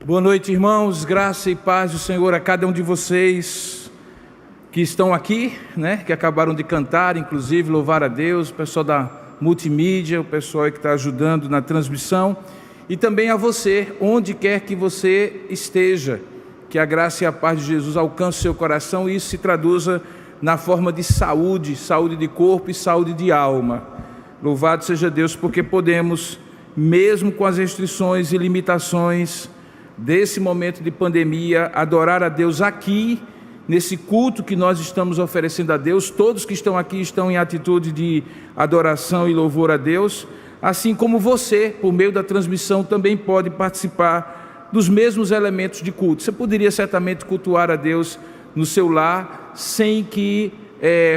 Boa noite, irmãos, graça e paz do Senhor a cada um de vocês que estão aqui, que acabaram de cantar, inclusive, louvar a Deus, o pessoal da multimídia, o pessoal que está ajudando na transmissão, e também a você, onde quer que você esteja, que a graça e a paz de Jesus alcance o seu coração e isso se traduza na forma de saúde, saúde de corpo e saúde de alma. Louvado seja Deus, porque podemos, mesmo com as restrições e limitações desse momento de pandemia, adorar a Deus aqui, nesse culto que nós estamos oferecendo a Deus. Todos que estão aqui estão em atitude de adoração e louvor a Deus, assim como você, por meio da transmissão, também pode participar dos mesmos elementos de culto. Você poderia certamente cultuar a Deus no seu lar, sem que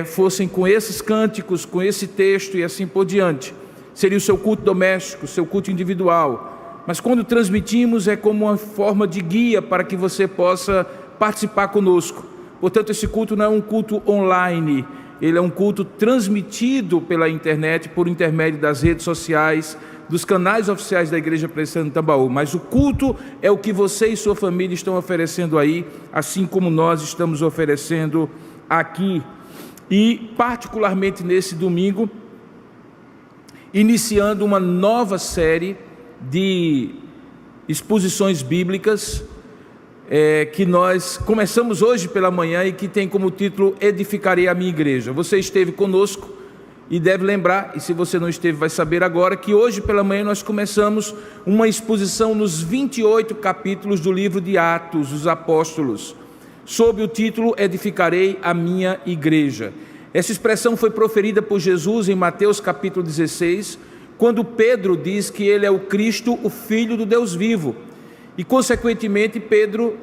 fossem com esses cânticos, com esse texto e assim por diante. Seria o seu culto doméstico, o seu culto individual. Mas quando transmitimos é como uma forma de guia para que você possa participar conosco. Portanto, esse culto não é um culto online, ele é um culto transmitido pela internet, por intermédio das redes sociais, dos canais oficiais da Igreja Presbiteriana de Tambaú. Mas o culto é o que você e sua família estão oferecendo aí, assim como nós estamos oferecendo aqui. E particularmente nesse domingo, iniciando uma nova série de exposições bíblicas que nós começamos hoje pela manhã e que tem como título Edificarei a Minha Igreja. Você esteve conosco e deve lembrar, e se você não esteve vai saber agora, que hoje pela manhã nós começamos uma exposição nos 28 capítulos do livro de Atos dos Apóstolos, sob o título Edificarei a Minha Igreja. Essa expressão foi proferida por Jesus em Mateus capítulo 16, quando Pedro diz que ele é o Cristo, o Filho do Deus vivo. E consequentemente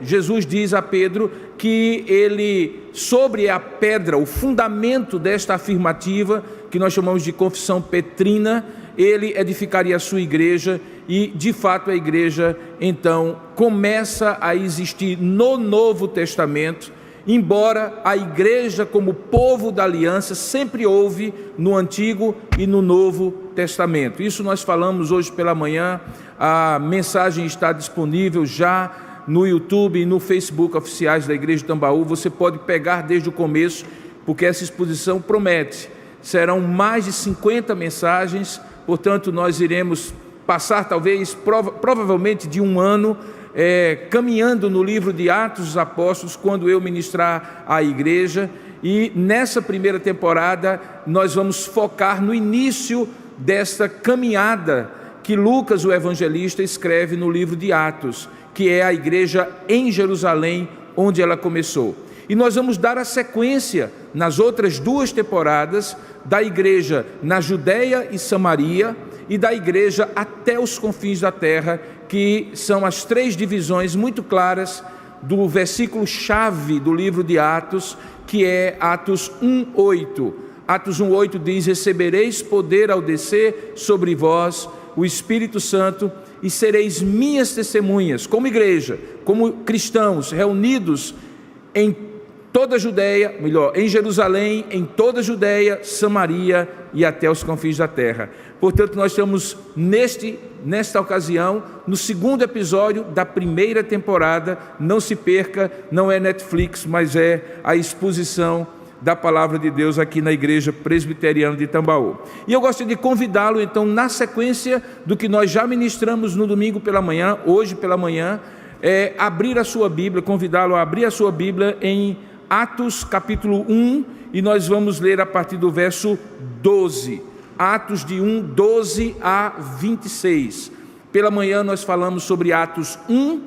Jesus diz a Pedro que ele, sobre a pedra, o fundamento desta afirmativa, que nós chamamos de confissão petrina, ele edificaria a sua igreja e de fato a igreja então começa a existir no Novo Testamento, embora a igreja como povo da aliança sempre houve no Antigo e no Novo Testamento. Isso nós falamos hoje pela manhã, a mensagem está disponível já no YouTube e no Facebook oficiais da Igreja de Tambaú. Você pode pegar desde o começo, porque essa exposição promete. Serão mais de 50 mensagens, portanto nós iremos passar talvez, provavelmente de um ano, caminhando no livro de Atos dos Apóstolos, quando eu ministrar à igreja, e nessa primeira temporada nós vamos focar no início desta caminhada que Lucas, o evangelista, escreve no livro de Atos, que é a igreja em Jerusalém, onde ela começou. E nós vamos dar a sequência nas outras duas temporadas da igreja na Judeia e Samaria e da igreja até os confins da terra, que são as três divisões muito claras do versículo-chave do livro de Atos, que é Atos 1:8. Atos 1:8 diz: recebereis poder ao descer sobre vós o Espírito Santo e sereis minhas testemunhas, como igreja, como cristãos reunidos em toda a Judeia, em Jerusalém, em toda a Judeia, Samaria e até os confins da terra. Portanto, nós estamos nesta ocasião, no segundo episódio da primeira temporada. Não se perca, não é Netflix, mas é a exposição da Palavra de Deus aqui na Igreja Presbiteriana de Tambaú. E eu gosto de convidá-lo, então, na sequência do que nós já ministramos no domingo pela manhã, hoje pela manhã, abrir a sua Bíblia, convidá-lo a abrir a sua Bíblia em Atos capítulo 1, e nós vamos ler a partir do verso 12. Atos de 1, 12 a 26. Pela manhã nós falamos sobre Atos 1,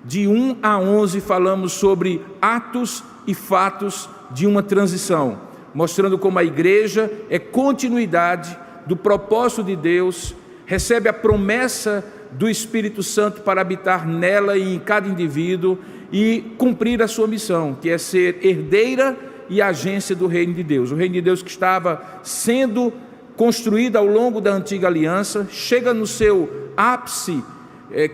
de 1 a 11 falamos sobre atos e fatos de uma transição, mostrando como a igreja é continuidade do propósito de Deus, recebe a promessa do Espírito Santo para habitar nela e em cada indivíduo e cumprir a sua missão, que é ser herdeira e agência do reino de Deus. O reino de Deus que estava sendo construído ao longo da antiga aliança, chega no seu ápice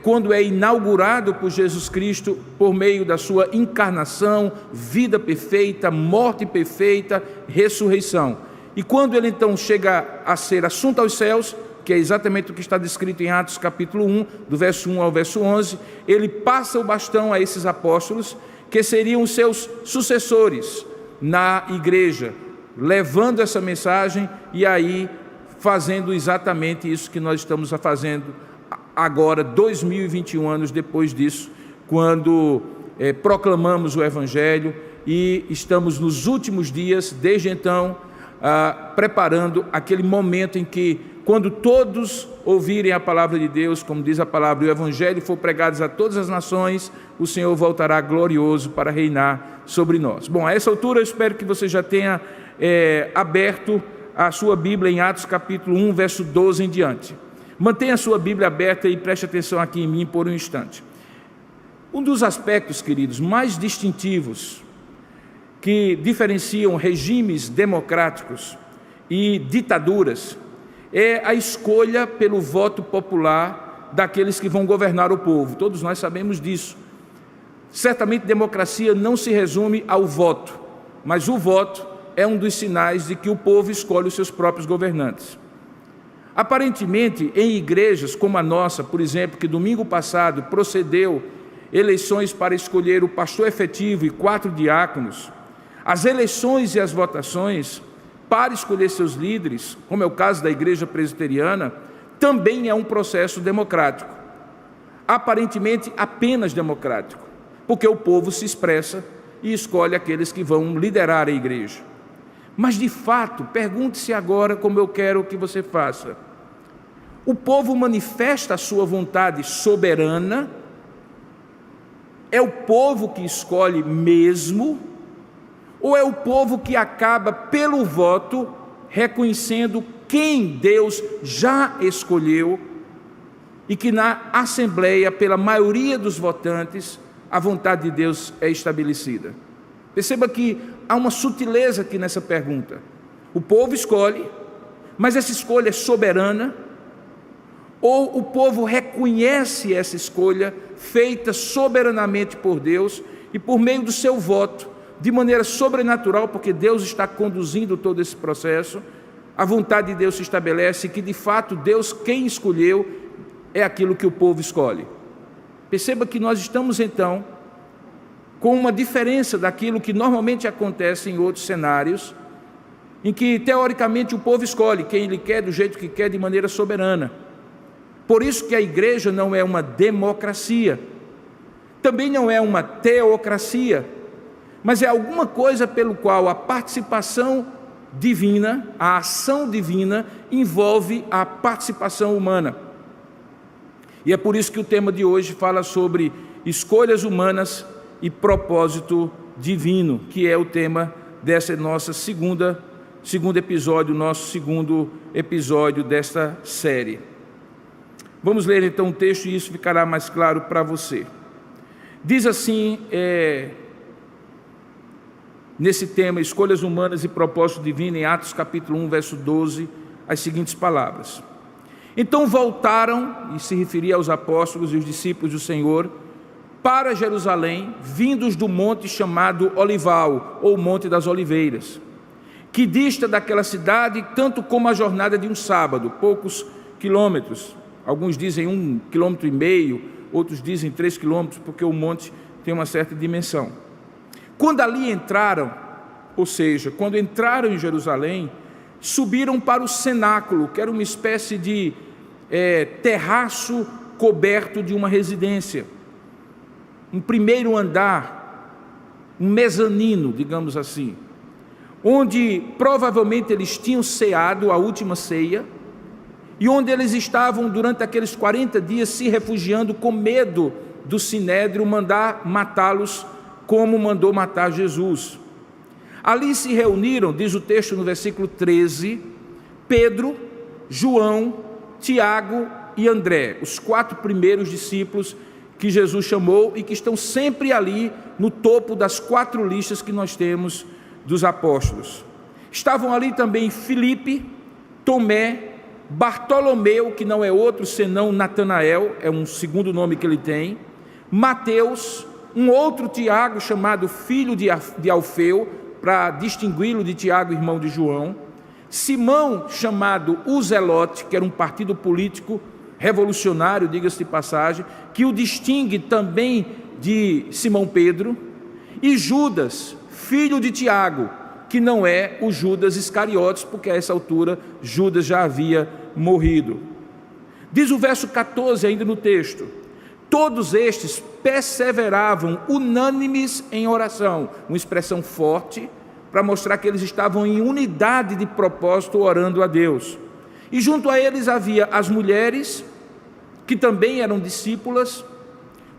quando é inaugurado por Jesus Cristo por meio da sua encarnação, vida perfeita, morte perfeita, ressurreição. E quando ele então chega a ser assunto aos céus, que é exatamente o que está descrito em Atos capítulo 1, do verso 1 ao verso 11, ele passa o bastão a esses apóstolos, que seriam os seus sucessores na igreja, levando essa mensagem e aí fazendo exatamente isso que nós estamos fazendo agora, 2021 anos depois disso, quando proclamamos o Evangelho e estamos nos últimos dias, desde então, preparando aquele momento em que, quando todos ouvirem a palavra de Deus, como diz a palavra, e o Evangelho for pregado a todas as nações, o Senhor voltará glorioso para reinar sobre nós. Bom, a essa altura eu espero que você já tenha aberto a sua Bíblia em Atos capítulo 1, verso 12 em diante. Mantenha a sua Bíblia aberta e preste atenção aqui em mim por um instante. Um dos aspectos, queridos, mais distintivos que diferenciam regimes democráticos e ditaduras é a escolha pelo voto popular daqueles que vão governar o povo. Todos nós sabemos disso. Certamente democracia não se resume ao voto, mas o voto é um dos sinais de que o povo escolhe os seus próprios governantes. Aparentemente, em igrejas como a nossa, por exemplo, que domingo passado procedeu eleições para escolher o pastor efetivo e 4 diáconos, as eleições e as votações para escolher seus líderes, como é o caso da igreja presbiteriana, também é um processo democrático. Aparentemente apenas democrático, porque o povo se expressa e escolhe aqueles que vão liderar a igreja. Mas de fato, pergunte-se agora como eu quero que você faça. O povo manifesta a sua vontade soberana? É o povo que escolhe mesmo? Ou é o povo que acaba pelo voto reconhecendo quem Deus já escolheu e que na Assembleia, pela maioria dos votantes, a vontade de Deus é estabelecida? Perceba que há uma sutileza aqui nessa pergunta. O povo escolhe, mas essa escolha é soberana? Ou o povo reconhece essa escolha feita soberanamente por Deus e por meio do seu voto, de maneira sobrenatural, porque Deus está conduzindo todo esse processo, a vontade de Deus se estabelece, que de fato Deus, quem escolheu, é aquilo que o povo escolhe. Perceba que nós estamos então com uma diferença daquilo que normalmente acontece em outros cenários, em que teoricamente o povo escolhe quem ele quer, do jeito que quer, de maneira soberana. Por isso que a igreja não é uma democracia, também não é uma teocracia, mas é alguma coisa pelo qual a participação divina, a ação divina, envolve a participação humana. E é por isso que o tema de hoje fala sobre escolhas humanas e propósito divino, que é o tema dessa nossa segundo episódio, nosso segundo episódio desta série. Vamos ler então o texto e isso ficará mais claro para você. Diz assim, nesse tema, escolhas humanas e propósito divino, em Atos capítulo 1, verso 12, as seguintes palavras. Então voltaram, e se referia aos apóstolos e os discípulos do Senhor, para Jerusalém, vindos do monte chamado Olival, ou Monte das Oliveiras, que dista daquela cidade tanto como a jornada de um sábado, poucos quilômetros. Alguns dizem 1,5 km, outros dizem 3 quilômetros, porque o monte tem uma certa dimensão. Quando ali entraram, ou seja, quando entraram em Jerusalém, subiram para o cenáculo, que era uma espécie de terraço coberto de uma residência, um primeiro andar, um mezanino, digamos assim, onde provavelmente eles tinham ceado a última ceia, e onde eles estavam durante aqueles 40 dias se refugiando com medo do Sinédrio mandar matá-los como mandou matar Jesus. Ali se reuniram, diz o texto no versículo 13, Pedro, João, Tiago e André, os 4 primeiros discípulos que Jesus chamou e que estão sempre ali no topo das 4 listas que nós temos dos apóstolos. Estavam ali também Filipe, Tomé, Bartolomeu, que não é outro senão Natanael, é um segundo nome que ele tem, Mateus, um outro Tiago chamado filho de Alfeu, para distingui-lo de Tiago, irmão de João, Simão, chamado o Zelote, que era um partido político revolucionário, diga-se de passagem, que o distingue também de Simão Pedro, e Judas, filho de Tiago, que não é o Judas Iscariotes, porque a essa altura Judas já havia morrido. Diz o verso 14 ainda no texto: todos estes perseveravam unânimes em oração, uma expressão forte para mostrar que eles estavam em unidade de propósito orando a Deus. E junto a eles havia as mulheres, que também eram discípulas,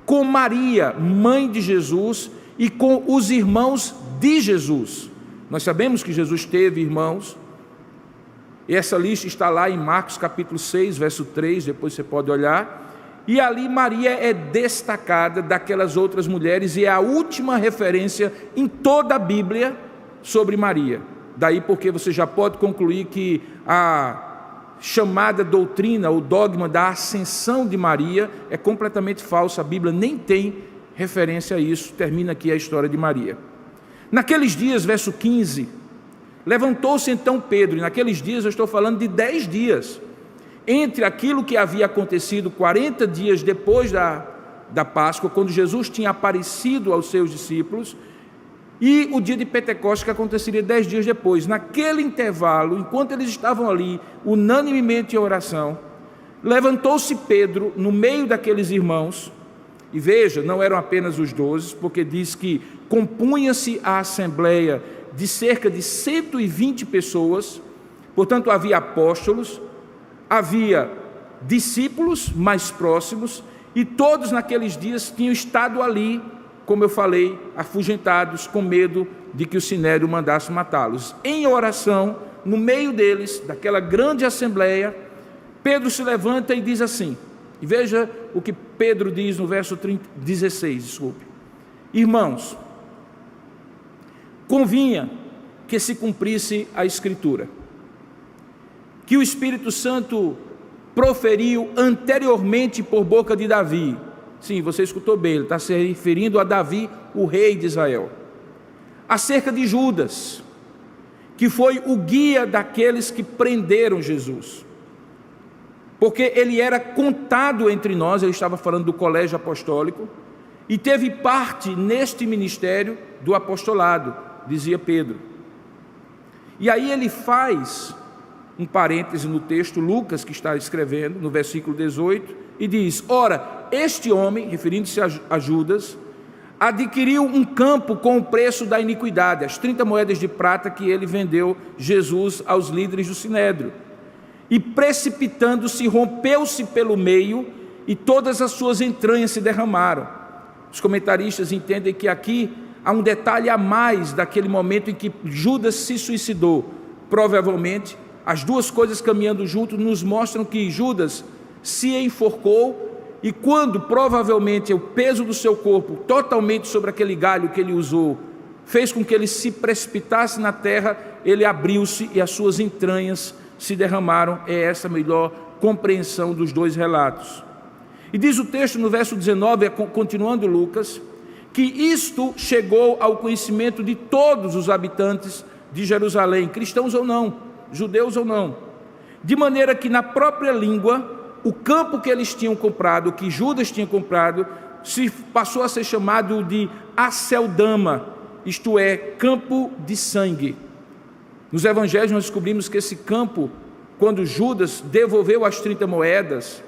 com Maria, mãe de Jesus, e com os irmãos de Jesus. Nós sabemos que Jesus teve irmãos, e essa lista está lá em Marcos capítulo 6, verso 3, depois você pode olhar, e ali Maria é destacada daquelas outras mulheres, e é a última referência em toda a Bíblia sobre Maria. Daí porque você já pode concluir que a chamada doutrina, o dogma da ascensão de Maria é completamente falso. A Bíblia nem tem referência a isso. Termina aqui a história de Maria. Naqueles dias, verso 15, levantou-se então Pedro, e naqueles dias eu estou falando de 10 dias, entre aquilo que havia acontecido 40 dias depois da Páscoa, quando Jesus tinha aparecido aos seus discípulos, e o dia de Pentecostes, que aconteceria 10 dias depois. Naquele intervalo, enquanto eles estavam ali, unanimemente em oração, levantou-se Pedro no meio daqueles irmãos, e veja, não eram apenas os 12, porque diz que compunha-se a assembleia de cerca de 120 pessoas, portanto havia apóstolos, havia discípulos mais próximos, e todos naqueles dias tinham estado ali, como eu falei, afugentados, com medo de que o sinédrio mandasse matá-los. Em oração, no meio deles, daquela grande assembleia, Pedro se levanta e diz assim, e veja o que Pedro diz no verso 16, irmãos, convinha que se cumprisse a Escritura, que o Espírito Santo proferiu anteriormente por boca de Davi. Sim, você escutou bem, ele está se referindo a Davi, o rei de Israel, acerca de Judas, que foi o guia daqueles que prenderam Jesus, porque ele era contado entre nós, ele estava falando do colégio apostólico, e teve parte neste ministério do apostolado, dizia Pedro. E aí ele faz um parêntese no texto, Lucas, que está escrevendo, no versículo 18, e diz, ora, este homem, referindo-se a Judas, adquiriu um campo com o preço da iniquidade, as 30 moedas de prata que ele vendeu Jesus aos líderes do sinédrio, e precipitando-se, rompeu-se pelo meio, e todas as suas entranhas se derramaram. Os comentaristas entendem que aqui há um detalhe a mais daquele momento em que Judas se suicidou. Provavelmente, as duas coisas caminhando juntos nos mostram que Judas se enforcou, e quando provavelmente o peso do seu corpo, totalmente sobre aquele galho que ele usou, fez com que ele se precipitasse na terra, ele abriu-se e as suas entranhas se derramaram. É essa a melhor compreensão dos dois relatos. E diz o texto no verso 19, continuando Lucas, que isto chegou ao conhecimento de todos os habitantes de Jerusalém, cristãos ou não, judeus ou não, de maneira que na própria língua, o campo que eles tinham comprado, que Judas tinha comprado, passou a ser chamado de Aceldama, isto é, campo de sangue. Nos evangelhos nós descobrimos que esse campo, quando Judas devolveu as 30 moedas,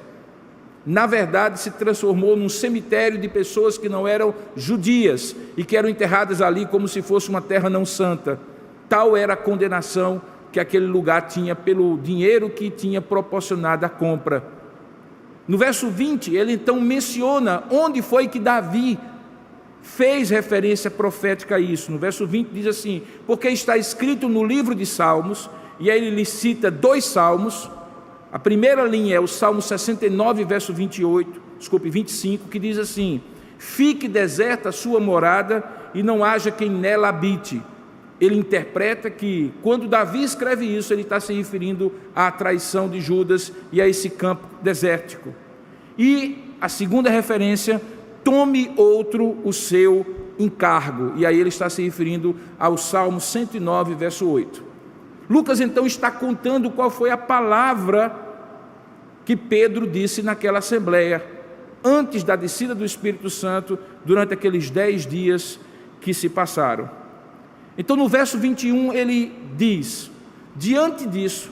na verdade se transformou num cemitério de pessoas que não eram judias e que eram enterradas ali como se fosse uma terra não santa. Tal era a condenação que aquele lugar tinha pelo dinheiro que tinha proporcionado a compra. No verso 20, ele então menciona onde foi que Davi fez referência profética a isso. No verso 20 diz assim, porque está escrito no livro de Salmos, e aí ele cita 2 salmos. A primeira linha é o Salmo 69, verso 25, que diz assim, fique deserta a sua morada e não haja quem nela habite. Ele interpreta que quando Davi escreve isso, ele está se referindo à traição de Judas e a esse campo desértico. E a segunda referência, tome outro o seu encargo. E aí ele está se referindo ao Salmo 109, verso 8. Lucas então está contando qual foi a palavra que Pedro disse naquela assembleia, antes da descida do Espírito Santo, durante aqueles 10 dias que se passaram. Então no verso 21 ele diz: diante disso,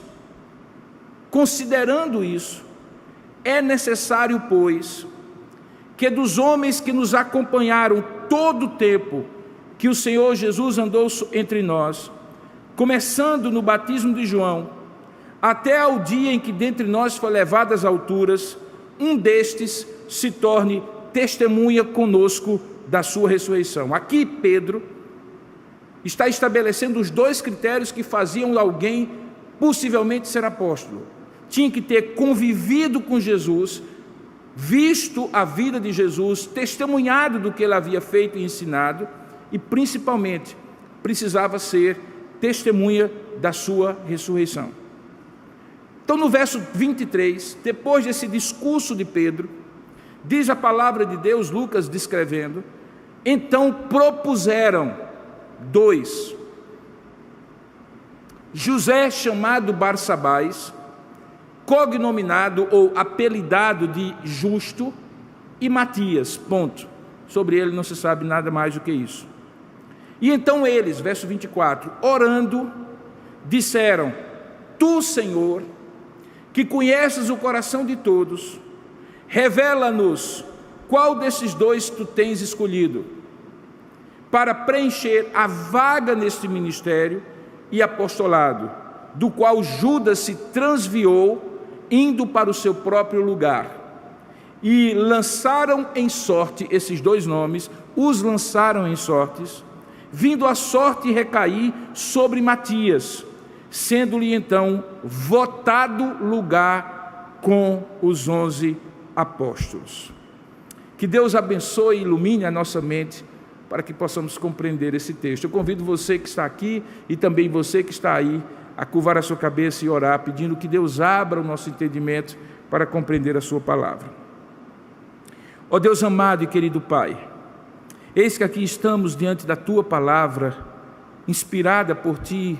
considerando isso, é necessário, pois, que dos homens que nos acompanharam todo o tempo que o Senhor Jesus andou entre nós, começando no batismo de João, até ao dia em que dentre nós foi levado às alturas, um destes se torne testemunha conosco da sua ressurreição. Aqui Pedro está estabelecendo os 2 critérios que faziam alguém possivelmente ser apóstolo. Tinha que ter convivido com Jesus, visto a vida de Jesus, testemunhado do que ele havia feito e ensinado, e principalmente precisava ser testemunha da sua ressurreição. Então no verso 23, depois desse discurso de Pedro, diz a palavra de Deus, Lucas descrevendo: então propuseram 2, José chamado Barsabás, cognominado ou apelidado de Justo, e Matias, ponto. Sobre ele não se sabe nada mais do que isso. E então eles, verso 24, orando, disseram: tu, Senhor, que conheces o coração de todos, revela-nos qual desses 2 tu tens escolhido, para preencher a vaga neste ministério e apostolado, do qual Judas se transviou, indo para o seu próprio lugar. E lançaram em sorte esses 2 nomes, os lançaram em sortes, vindo a sorte recair sobre Matias, sendo-lhe então votado lugar com os 11 apóstolos. Que Deus abençoe e ilumine a nossa mente para que possamos compreender esse texto. Eu convido você que está aqui e também você que está aí a curvar a sua cabeça e orar, pedindo que Deus abra o nosso entendimento para compreender a sua palavra. Ó Deus amado e querido Pai, eis que aqui estamos diante da tua palavra, inspirada por ti,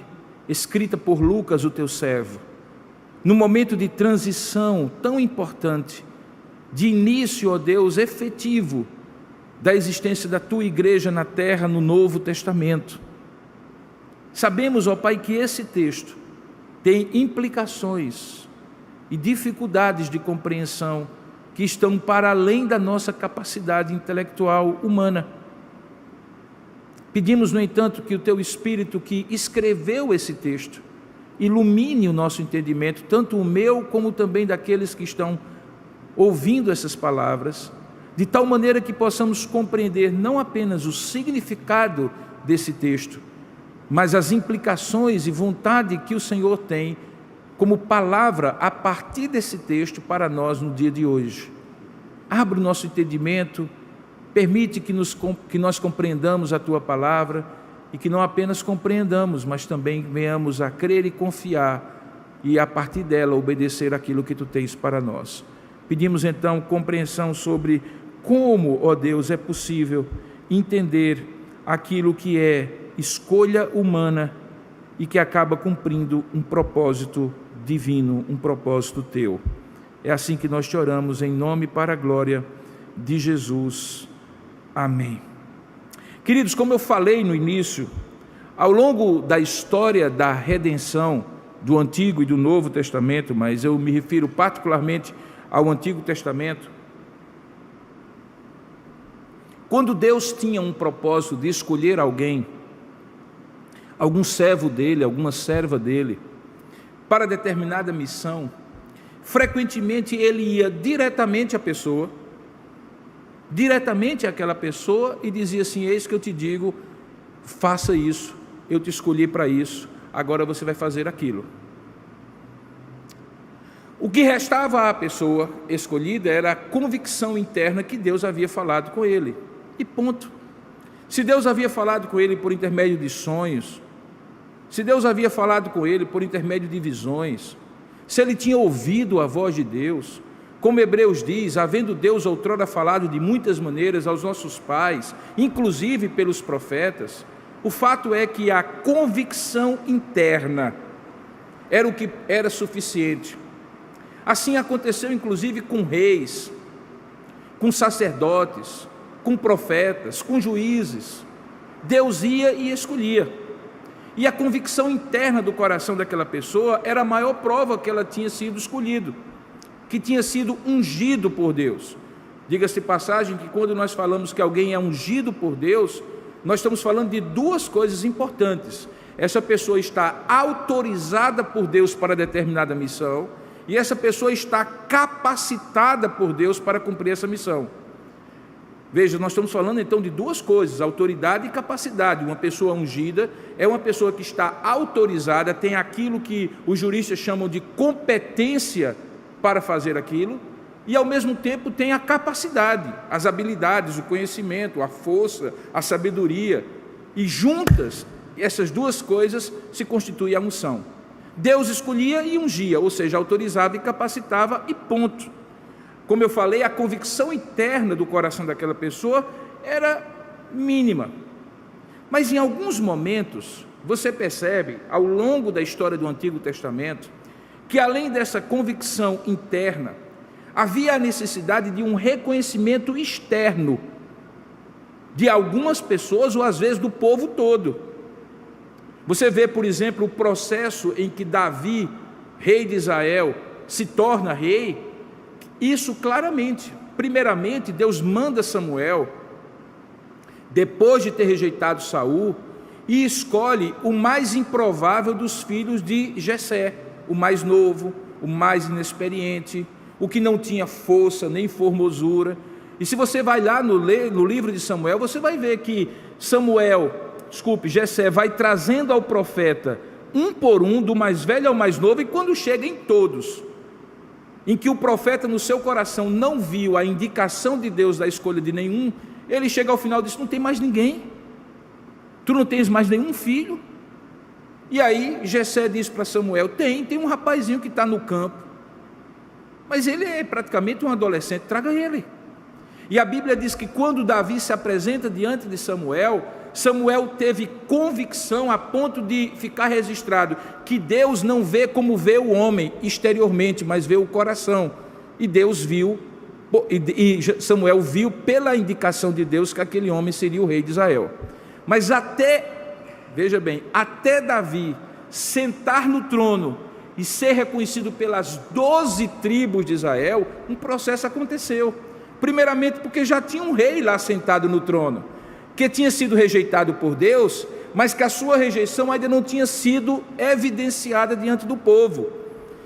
escrita por Lucas, o teu servo, num momento de transição tão importante, de início, ó Deus, efetivo da existência da tua igreja na terra no Novo Testamento. Sabemos, ó Pai, que esse texto tem implicações e dificuldades de compreensão que estão para além da nossa capacidade intelectual humana. Pedimos, no entanto, que o teu Espírito que escreveu esse texto ilumine o nosso entendimento, tanto o meu como também daqueles que estão ouvindo essas palavras, de tal maneira que possamos compreender não apenas o significado desse texto, mas as implicações e vontade que o Senhor tem como palavra a partir desse texto para nós no dia de hoje. Abra o nosso entendimento, permite que nós compreendamos a tua palavra e que não apenas compreendamos, mas também venhamos a crer e confiar e a partir dela obedecer aquilo que tu tens para nós. Pedimos então compreensão sobre como, ó Deus, é possível entender aquilo que é escolha humana e que acaba cumprindo um propósito divino, um propósito teu. É assim que nós te oramos, em nome e para a glória de Jesus. Amém. Queridos, como eu falei no início, ao longo da história da redenção do Antigo e do Novo Testamento, mas eu me refiro particularmente ao Antigo Testamento, quando Deus tinha um propósito de escolher alguém, algum servo dele, alguma serva dele, para determinada missão, frequentemente ele ia diretamente à pessoa, diretamente àquela pessoa e dizia assim: eis que eu te digo, faça isso, eu te escolhi para isso, agora você vai fazer aquilo. O que restava à pessoa escolhida era a convicção interna que Deus havia falado com ele, e ponto. Se Deus havia falado com ele por intermédio de sonhos, se Deus havia falado com ele por intermédio de visões, se ele tinha ouvido a voz de Deus, como Hebreus diz, havendo Deus outrora falado de muitas maneiras aos nossos pais, inclusive pelos profetas, o fato é que a convicção interna era o que era suficiente. Assim aconteceu inclusive com reis, com sacerdotes, com profetas, com juízes. Deus ia e escolhia. E a convicção interna do coração daquela pessoa era a maior prova que ela tinha sido escolhido, que tinha sido ungido por Deus. Diga-se de passagem que quando nós falamos que alguém é ungido por Deus, nós estamos falando de duas coisas importantes. Essa pessoa está autorizada por Deus para determinada missão, e essa pessoa está capacitada por Deus para cumprir essa missão. Veja, nós estamos falando então de duas coisas, autoridade e capacidade. Uma pessoa ungida é uma pessoa que está autorizada, tem aquilo que os juristas chamam de competência para fazer aquilo, e ao mesmo tempo tem a capacidade, as habilidades, o conhecimento, a força, a sabedoria, e juntas, essas duas coisas se constituem a unção. Deus escolhia e ungia, ou seja, autorizava e capacitava, e ponto. Como eu falei, a convicção interna do coração daquela pessoa era mínima. Mas em alguns momentos, você percebe, ao longo da história do Antigo Testamento, que além dessa convicção interna, havia a necessidade de um reconhecimento externo de algumas pessoas, ou às vezes do povo todo. Você vê, por exemplo, o processo em que Davi, rei de Israel, se torna rei, isso claramente. Primeiramente, Deus manda Samuel, depois de ter rejeitado Saul, e escolhe o mais improvável dos filhos de Jessé, o mais novo, o mais inexperiente, o que não tinha força nem formosura. E se você vai lá no livro de Samuel, você vai ver que Jessé vai trazendo ao profeta, um por um, do mais velho ao mais novo, e quando chega em todos, em que o profeta no seu coração não viu a indicação de Deus da escolha de nenhum, ele chega ao final e diz: não tem mais ninguém, tu não tens mais nenhum filho. E aí Jessé diz para Samuel: tem um rapazinho que está no campo, mas ele é praticamente um adolescente, traga ele. E a Bíblia diz que quando Davi se apresenta diante de Samuel, Samuel teve convicção a ponto de ficar registrado que Deus não vê como vê o homem exteriormente, mas vê o coração. E Deus viu, e Samuel viu pela indicação de Deus que aquele homem seria o rei de Israel. Mas veja bem, até Davi sentar no trono e ser reconhecido pelas 12 tribos de Israel, um processo aconteceu. Primeiramente porque já tinha um rei lá sentado no trono, que tinha sido rejeitado por Deus, mas que a sua rejeição ainda não tinha sido evidenciada diante do povo.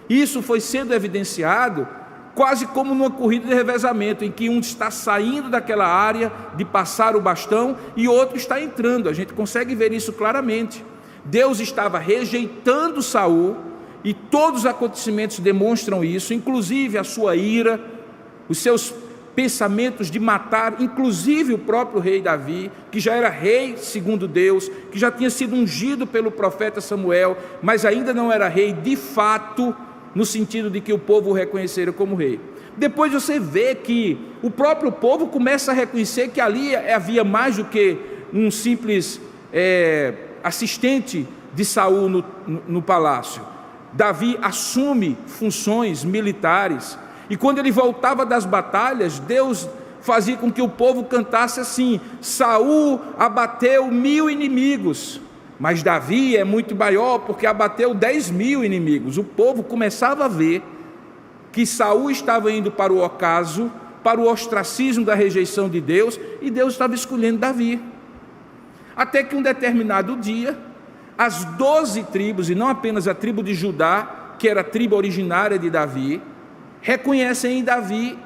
Isso foi sendo evidenciado quase como numa corrida de revezamento, em que um está saindo daquela área de passar o bastão e outro está entrando. A gente consegue ver isso claramente. Deus estava rejeitando Saul, e todos os acontecimentos demonstram isso, inclusive a sua ira, os seus pensamentos de matar, inclusive o próprio rei Davi, que já era rei segundo Deus, que já tinha sido ungido pelo profeta Samuel, mas ainda não era rei de fato, no sentido de que o povo o reconhecera como rei. Depois você vê que o próprio povo começa a reconhecer que ali havia mais do que um simples assistente de Saul no palácio. Davi assume funções militares, e quando ele voltava das batalhas, Deus fazia com que o povo cantasse assim: Saul abateu 1000 inimigos, mas Davi é muito maior porque abateu 10.000 inimigos. O povo começava a ver que Saul estava indo para o ocaso, para o ostracismo da rejeição de Deus, e Deus estava escolhendo Davi. Até que um determinado dia, as 12 tribos, e não apenas a tribo de Judá, que era a tribo originária de Davi, reconhecem em Davi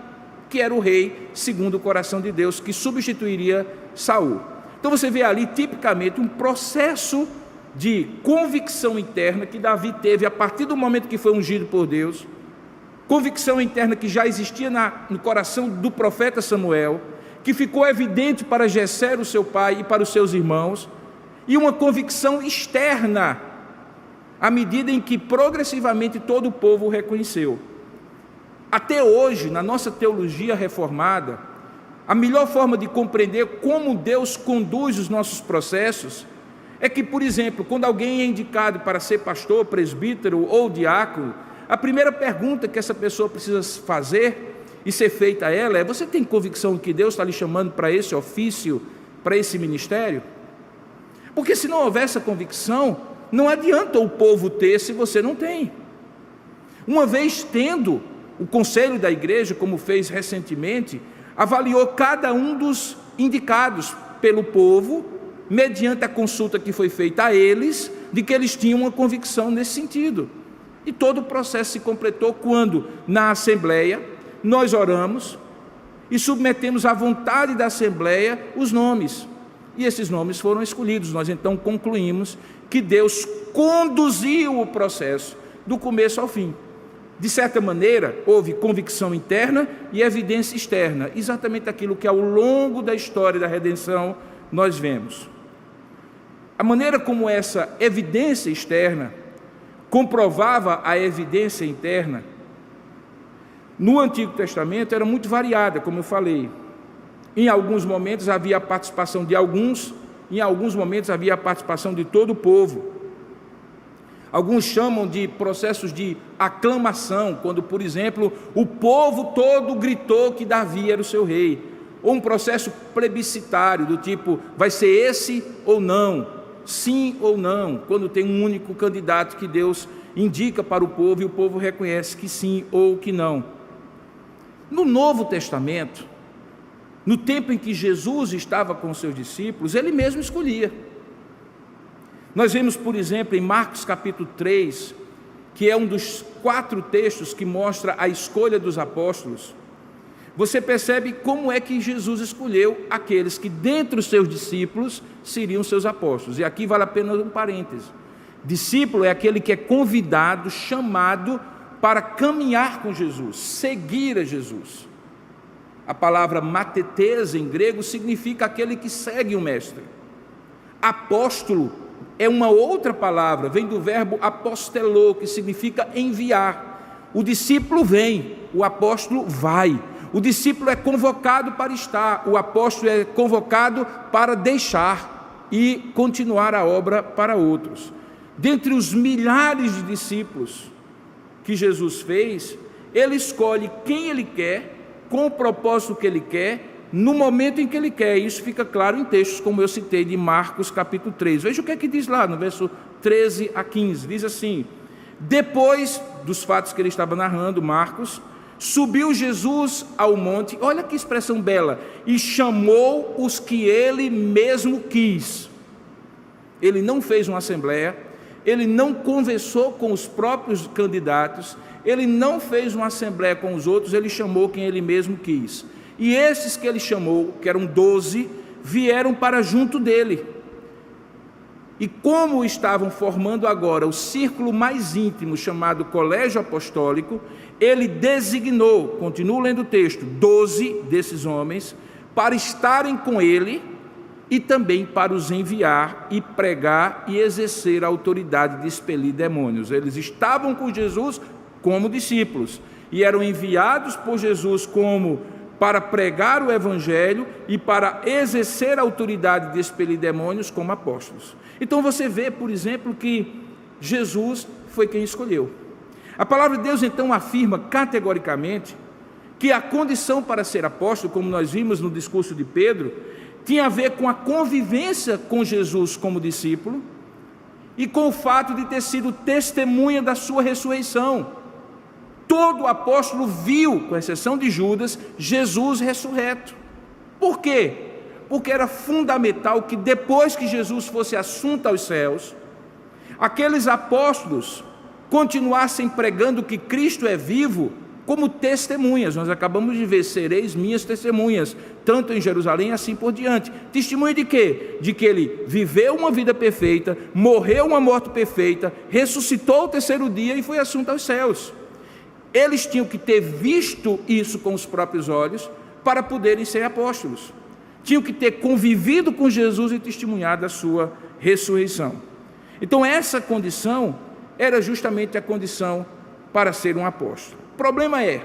que era o rei segundo o coração de Deus, que substituiria Saul. Então você vê ali tipicamente um processo de convicção interna que Davi teve a partir do momento que foi ungido por Deus, convicção interna que já existia no coração do profeta Samuel, que ficou evidente para Jessé, o seu pai, e para os seus irmãos, e uma convicção externa, à medida em que progressivamente todo o povo o reconheceu. Até hoje, na nossa teologia reformada, a melhor forma de compreender como Deus conduz os nossos processos é que, por exemplo, quando alguém é indicado para ser pastor, presbítero ou diácono, a primeira pergunta que essa pessoa precisa fazer e ser feita a ela é: você tem convicção que Deus está lhe chamando para esse ofício, para esse ministério? Porque se não houver essa convicção, não adianta o povo ter se você não tem. Uma vez tendo, o conselho da igreja, como fez recentemente, avaliou cada um dos indicados pelo povo, mediante a consulta que foi feita a eles, de que eles tinham uma convicção nesse sentido. E todo o processo se completou quando, na Assembleia, nós oramos e submetemos à vontade da Assembleia os nomes. E esses nomes foram escolhidos. Nós então concluímos que Deus conduziu o processo do começo ao fim. De certa maneira, houve convicção interna e evidência externa, exatamente aquilo que ao longo da história da redenção nós vemos. A maneira como essa evidência externa comprovava a evidência interna, no Antigo Testamento era muito variada, como eu falei. Em alguns momentos havia a participação de alguns, em alguns momentos havia a participação de todo o povo. Alguns chamam de processos de aclamação, quando, por exemplo, o povo todo gritou que Davi era o seu rei. Ou um processo plebiscitário, do tipo, vai ser esse ou não, sim ou não, quando tem um único candidato que Deus indica para o povo e o povo reconhece que sim ou que não. No Novo Testamento, no tempo em que Jesus estava com os seus discípulos, ele mesmo escolhia. Nós vemos, por exemplo, em Marcos capítulo 3, que é um dos 4 textos que mostra a escolha dos apóstolos. Você percebe como é que Jesus escolheu aqueles que, dentre os seus discípulos, seriam seus apóstolos. E aqui vale a pena um parêntese. Discípulo é aquele que é convidado, chamado para caminhar com Jesus, seguir a Jesus. A palavra matetes em grego significa aquele que segue o mestre. Apóstolo é uma outra palavra, vem do verbo apostelô, que significa enviar. O discípulo vem, o apóstolo vai. O discípulo é convocado para estar, o apóstolo é convocado para deixar e continuar a obra para outros. Dentre os milhares de discípulos que Jesus fez, ele escolhe quem ele quer, com o propósito que ele quer, no momento em que ele quer. Isso fica claro em textos como eu citei de Marcos capítulo 3. Veja o que é que diz lá no verso 13 a 15. Diz assim: depois dos fatos que ele estava narrando, Marcos, subiu Jesus ao monte, olha que expressão bela, e chamou os que ele mesmo quis. Ele não fez uma assembleia, ele não conversou com os próprios candidatos, ele não fez uma assembleia com os outros, ele chamou quem ele mesmo quis. E esses que ele chamou, que eram 12, vieram para junto dele. E como estavam formando agora o círculo mais íntimo, chamado Colégio Apostólico, ele designou, continuo lendo o texto, 12 desses homens, para estarem com ele e também para os enviar e pregar e exercer a autoridade de expelir demônios. Eles estavam com Jesus como discípulos e eram enviados por Jesus para pregar o evangelho e para exercer a autoridade de expelir demônios como apóstolos. Então você vê, por exemplo, que Jesus foi quem escolheu. A palavra de Deus então afirma categoricamente que a condição para ser apóstolo, como nós vimos no discurso de Pedro, tinha a ver com a convivência com Jesus como discípulo e com o fato de ter sido testemunha da sua ressurreição. Todo apóstolo viu, com exceção de Judas, Jesus ressurreto. Por quê? Porque era fundamental que depois que Jesus fosse assunto aos céus, aqueles apóstolos continuassem pregando que Cristo é vivo como testemunhas. Nós acabamos de ver: sereis minhas testemunhas, tanto em Jerusalém assim por diante. Testemunha de quê? De que ele viveu uma vida perfeita, morreu uma morte perfeita, ressuscitou ao terceiro dia e foi assunto aos céus. Eles tinham que ter visto isso com os próprios olhos para poderem ser apóstolos. Tinham que ter convivido com Jesus e testemunhado a sua ressurreição. Então essa condição era justamente a condição para ser um apóstolo. O problema é,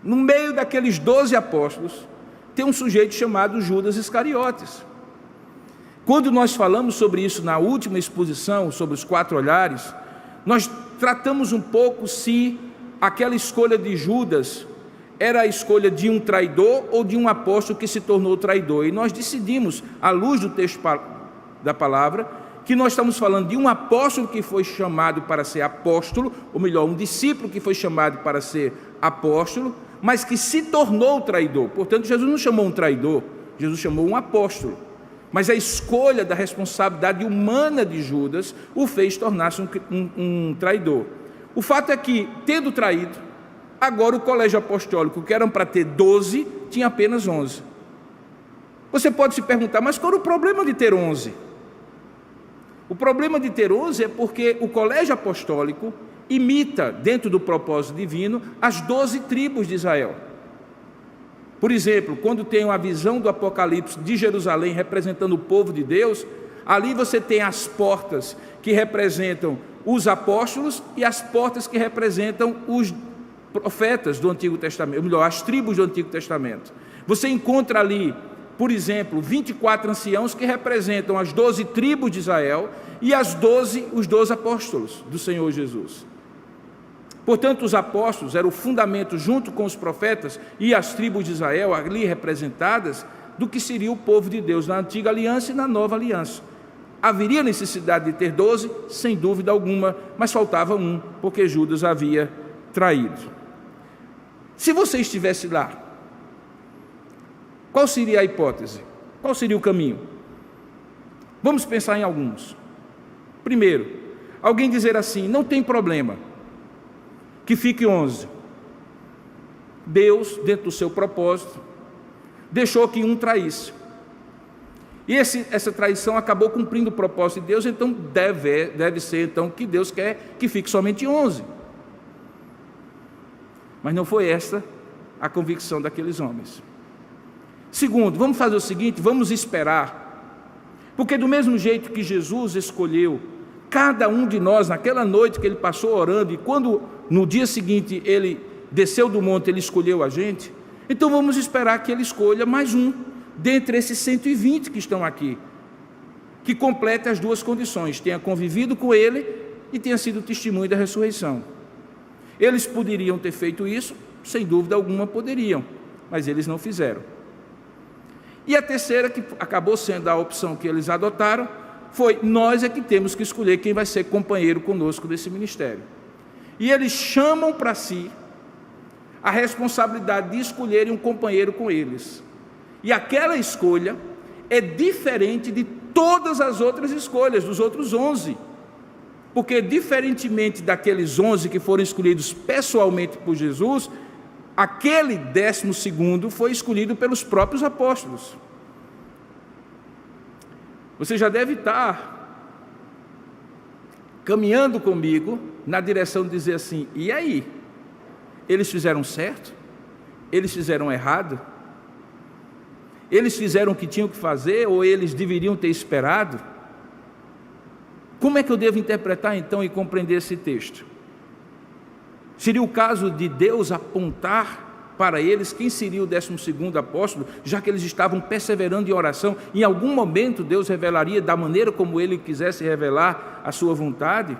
no meio daqueles 12 apóstolos, tem um sujeito chamado Judas Iscariotes. Quando nós falamos sobre isso na última exposição, sobre os 4 olhares, nós tratamos um pouco se aquela escolha de Judas era a escolha de um traidor ou de um apóstolo que se tornou traidor. E nós decidimos, à luz do texto da palavra, que nós estamos falando de um apóstolo que foi chamado para ser apóstolo, ou melhor, um discípulo que foi chamado para ser apóstolo, mas que se tornou traidor. Portanto, Jesus não chamou um traidor, Jesus chamou um apóstolo. Mas a escolha da responsabilidade humana de Judas o fez tornar-se um traidor. O fato é que, tendo traído, agora o colégio apostólico, que eram para ter 12, tinha apenas 11. Você pode se perguntar, mas qual era o problema de ter 11? O problema de ter 11 é porque o colégio apostólico imita, dentro do propósito divino, as 12 tribos de Israel. Por exemplo, quando tem a visão do Apocalipse de Jerusalém representando o povo de Deus, ali você tem as portas que representam os apóstolos e as portas que representam os profetas do Antigo Testamento, ou melhor, as tribos do Antigo Testamento. Você encontra ali, por exemplo, 24 anciãos que representam as 12 tribos de Israel e os 12 apóstolos do Senhor Jesus. Portanto, os apóstolos eram o fundamento, junto com os profetas e as tribos de Israel ali representadas, do que seria o povo de Deus na antiga aliança e na nova aliança. Haveria necessidade de ter 12, sem dúvida alguma, mas faltava um, porque Judas havia traído. Se você estivesse lá, qual seria a hipótese? Qual seria o caminho? Vamos pensar em alguns. Primeiro, alguém dizer assim, não tem problema, que fique 11. Deus, dentro do seu propósito, deixou que um traísse. E essa traição acabou cumprindo o propósito de Deus, então deve ser então que Deus quer que fique somente 11. Mas não foi esta a convicção daqueles homens. Segundo, vamos fazer o seguinte, vamos esperar, porque do mesmo jeito que Jesus escolheu cada um de nós, naquela noite que ele passou orando, e quando no dia seguinte ele desceu do monte, ele escolheu a gente, então vamos esperar que ele escolha mais um, dentre esses 120 que estão aqui, que complete as 2 condições, tenha convivido com ele e tenha sido testemunho da ressurreição. Eles poderiam ter feito isso, sem dúvida alguma poderiam, mas eles não fizeram. E a terceira, que acabou sendo a opção que eles adotaram, foi, nós é que temos que escolher quem vai ser companheiro conosco desse ministério. E eles chamam para si a responsabilidade de escolherem um companheiro com eles. E aquela escolha é diferente de todas as outras escolhas, dos outros 11. Porque, diferentemente daqueles 11 que foram escolhidos pessoalmente por Jesus, aquele 12º foi escolhido pelos próprios apóstolos. Você já deve estar caminhando comigo na direção de dizer assim, e aí? Eles fizeram certo? Eles fizeram errado? Eles fizeram o que tinham que fazer ou eles deveriam ter esperado? Como é que eu devo interpretar então e compreender esse texto? Seria o caso de Deus apontar para eles quem seria o 12º apóstolo, já que eles estavam perseverando em oração, em algum momento Deus revelaria da maneira como ele quisesse revelar a sua vontade?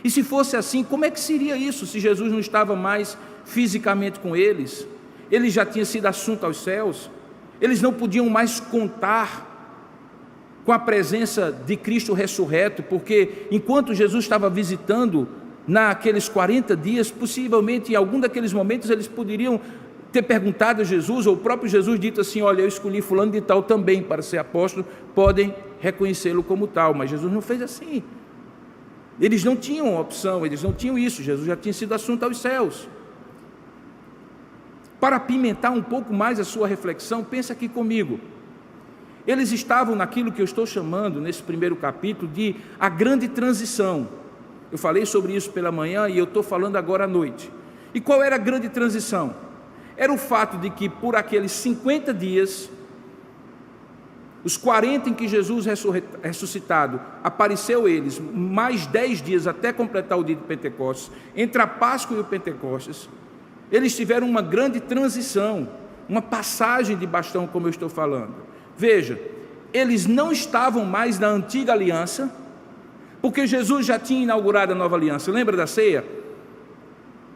E se fosse assim, como é que seria isso, se Jesus não estava mais fisicamente com eles? Ele já tinha sido assunto aos céus, eles não podiam mais contar com a presença de Cristo ressurreto, porque enquanto Jesus estava visitando naqueles 40 dias, possivelmente em algum daqueles momentos eles poderiam ter perguntado a Jesus, ou o próprio Jesus dito assim, olha, eu escolhi fulano de tal também para ser apóstolo, podem reconhecê-lo como tal, mas Jesus não fez assim. Eles não tinham opção, eles não tinham isso, Jesus já tinha sido assunto aos céus. Para apimentar um pouco mais a sua reflexão, pensa aqui comigo. Eles estavam naquilo que eu estou chamando, nesse primeiro capítulo, de a grande transição. Eu falei sobre isso pela manhã e eu estou falando agora à noite. E qual era a grande transição? Era o fato de que por aqueles 50 dias, os 40 em que Jesus ressuscitado apareceu eles, mais 10 dias até completar o dia de Pentecostes, entre a Páscoa e o Pentecostes, eles tiveram uma grande transição, uma passagem de bastão, como eu estou falando. Veja, eles não estavam mais na antiga aliança, porque Jesus já tinha inaugurado a nova aliança. Lembra da ceia?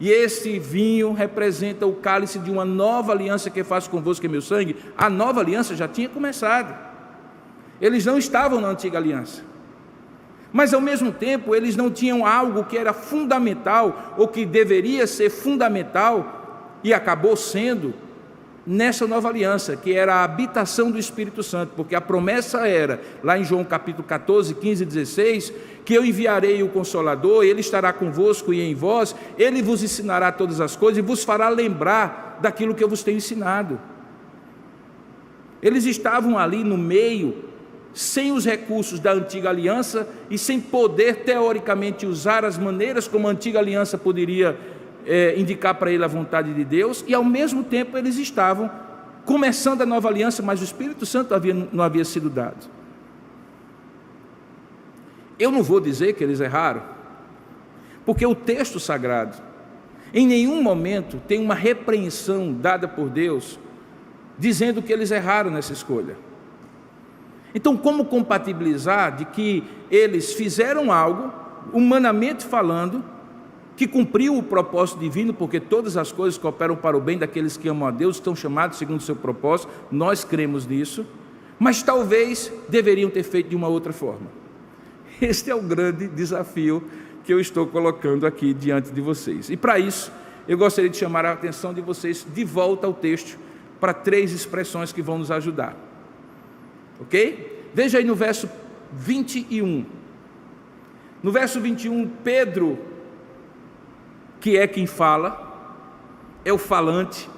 E esse vinho representa o cálice de uma nova aliança que faço convosco, que é meu sangue. A nova aliança já tinha começado. Eles não estavam na antiga aliança, mas ao mesmo tempo eles não tinham algo que era fundamental, ou que deveria ser fundamental, e acabou sendo nessa nova aliança, que era a habitação do Espírito Santo, porque a promessa era, lá em João capítulo 14, 15 e 16, que eu enviarei o Consolador, ele estará convosco e em vós, ele vos ensinará todas as coisas e vos fará lembrar daquilo que eu vos tenho ensinado. Eles estavam ali no meio, sem os recursos da antiga aliança e sem poder teoricamente usar as maneiras como a antiga aliança poderia indicar para ele a vontade de Deus, e ao mesmo tempo eles estavam começando a nova aliança, mas o Espírito Santo não havia sido dado. Eu não vou dizer que eles erraram, porque o texto sagrado em nenhum momento tem uma repreensão dada por Deus dizendo que eles erraram nessa escolha. Então, como compatibilizar de que eles fizeram algo, humanamente falando, que cumpriu o propósito divino, porque todas as coisas cooperam para o bem daqueles que amam a Deus, estão chamados segundo o seu propósito, nós cremos nisso, mas talvez deveriam ter feito de uma outra forma. Este é o grande desafio que eu estou colocando aqui diante de vocês. E para isso, eu gostaria de chamar a atenção de vocês de volta ao texto, para 3 expressões que vão nos ajudar. Ok? Veja aí no verso 21. No verso 21, Pedro, que é quem fala, é o falante,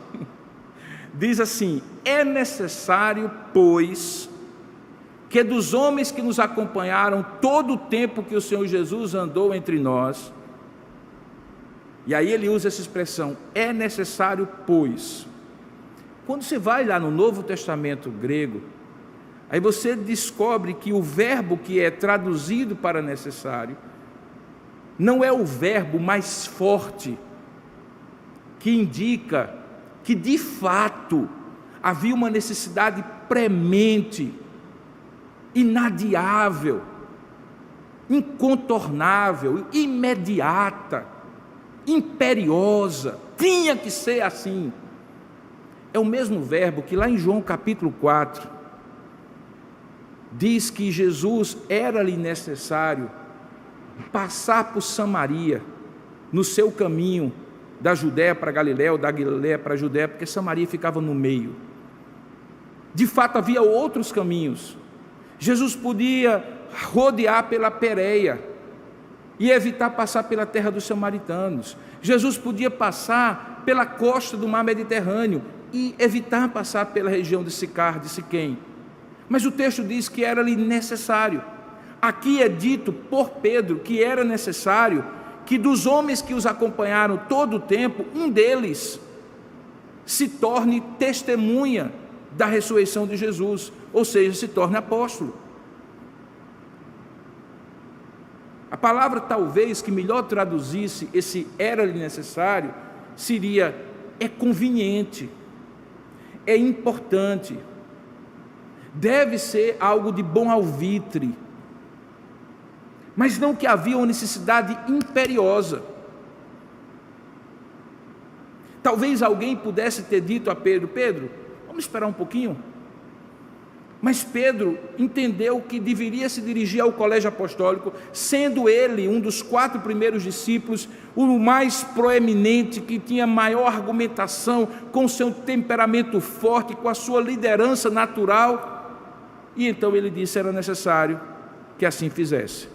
diz assim: é necessário, pois, que dos homens que nos acompanharam todo o tempo que o Senhor Jesus andou entre nós, e aí ele usa essa expressão, é necessário, pois. Quando você vai lá no Novo Testamento grego, aí você descobre que o verbo que é traduzido para necessário não é o verbo mais forte, que indica que de fato havia uma necessidade premente, inadiável, incontornável, imediata, imperiosa, tinha que ser assim. É o mesmo verbo que lá em João capítulo 4, diz que Jesus era-lhe necessário passar por Samaria, no seu caminho da Judéia para Galiléia, ou da Galiléia para a Judéia, porque Samaria ficava no meio. De fato havia outros caminhos. Jesus podia rodear pela Pérea e evitar passar pela terra dos samaritanos. Jesus podia passar pela costa do mar Mediterrâneo e evitar passar pela região de Sicar, de Siquém. Mas o texto diz que era-lhe necessário. Aqui é dito por Pedro que era necessário que dos homens que os acompanharam todo o tempo, um deles se torne testemunha da ressurreição de Jesus, ou seja, se torne apóstolo. A palavra talvez que melhor traduzisse esse era-lhe necessário seria: é conveniente, é importante, deve ser algo de bom alvitre, mas não que havia uma necessidade imperiosa. Talvez alguém pudesse ter dito a Pedro: Pedro, vamos esperar um pouquinho. Mas Pedro entendeu que deveria se dirigir ao colégio apostólico, sendo ele um dos 4 primeiros discípulos, o mais proeminente, que tinha maior argumentação, com seu temperamento forte, com a sua liderança natural. E então ele disse: era necessário que assim fizesse.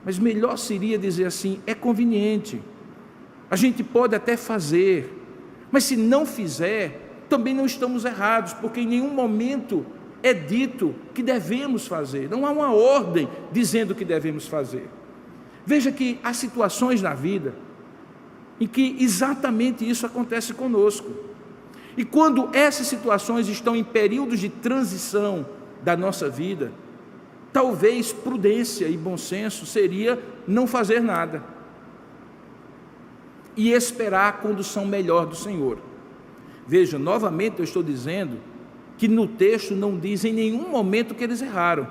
Mas melhor seria dizer assim: é conveniente, a gente pode até fazer, mas se não fizer, também não estamos errados, porque em nenhum momento é dito que devemos fazer, não há uma ordem dizendo que devemos fazer. Veja que há situações na vida em que exatamente isso acontece conosco, e quando essas situações estão em períodos de transição da nossa vida, talvez prudência e bom senso seria não fazer nada e esperar a condução melhor do Senhor. Veja, novamente eu estou dizendo que no texto não diz em nenhum momento que eles erraram.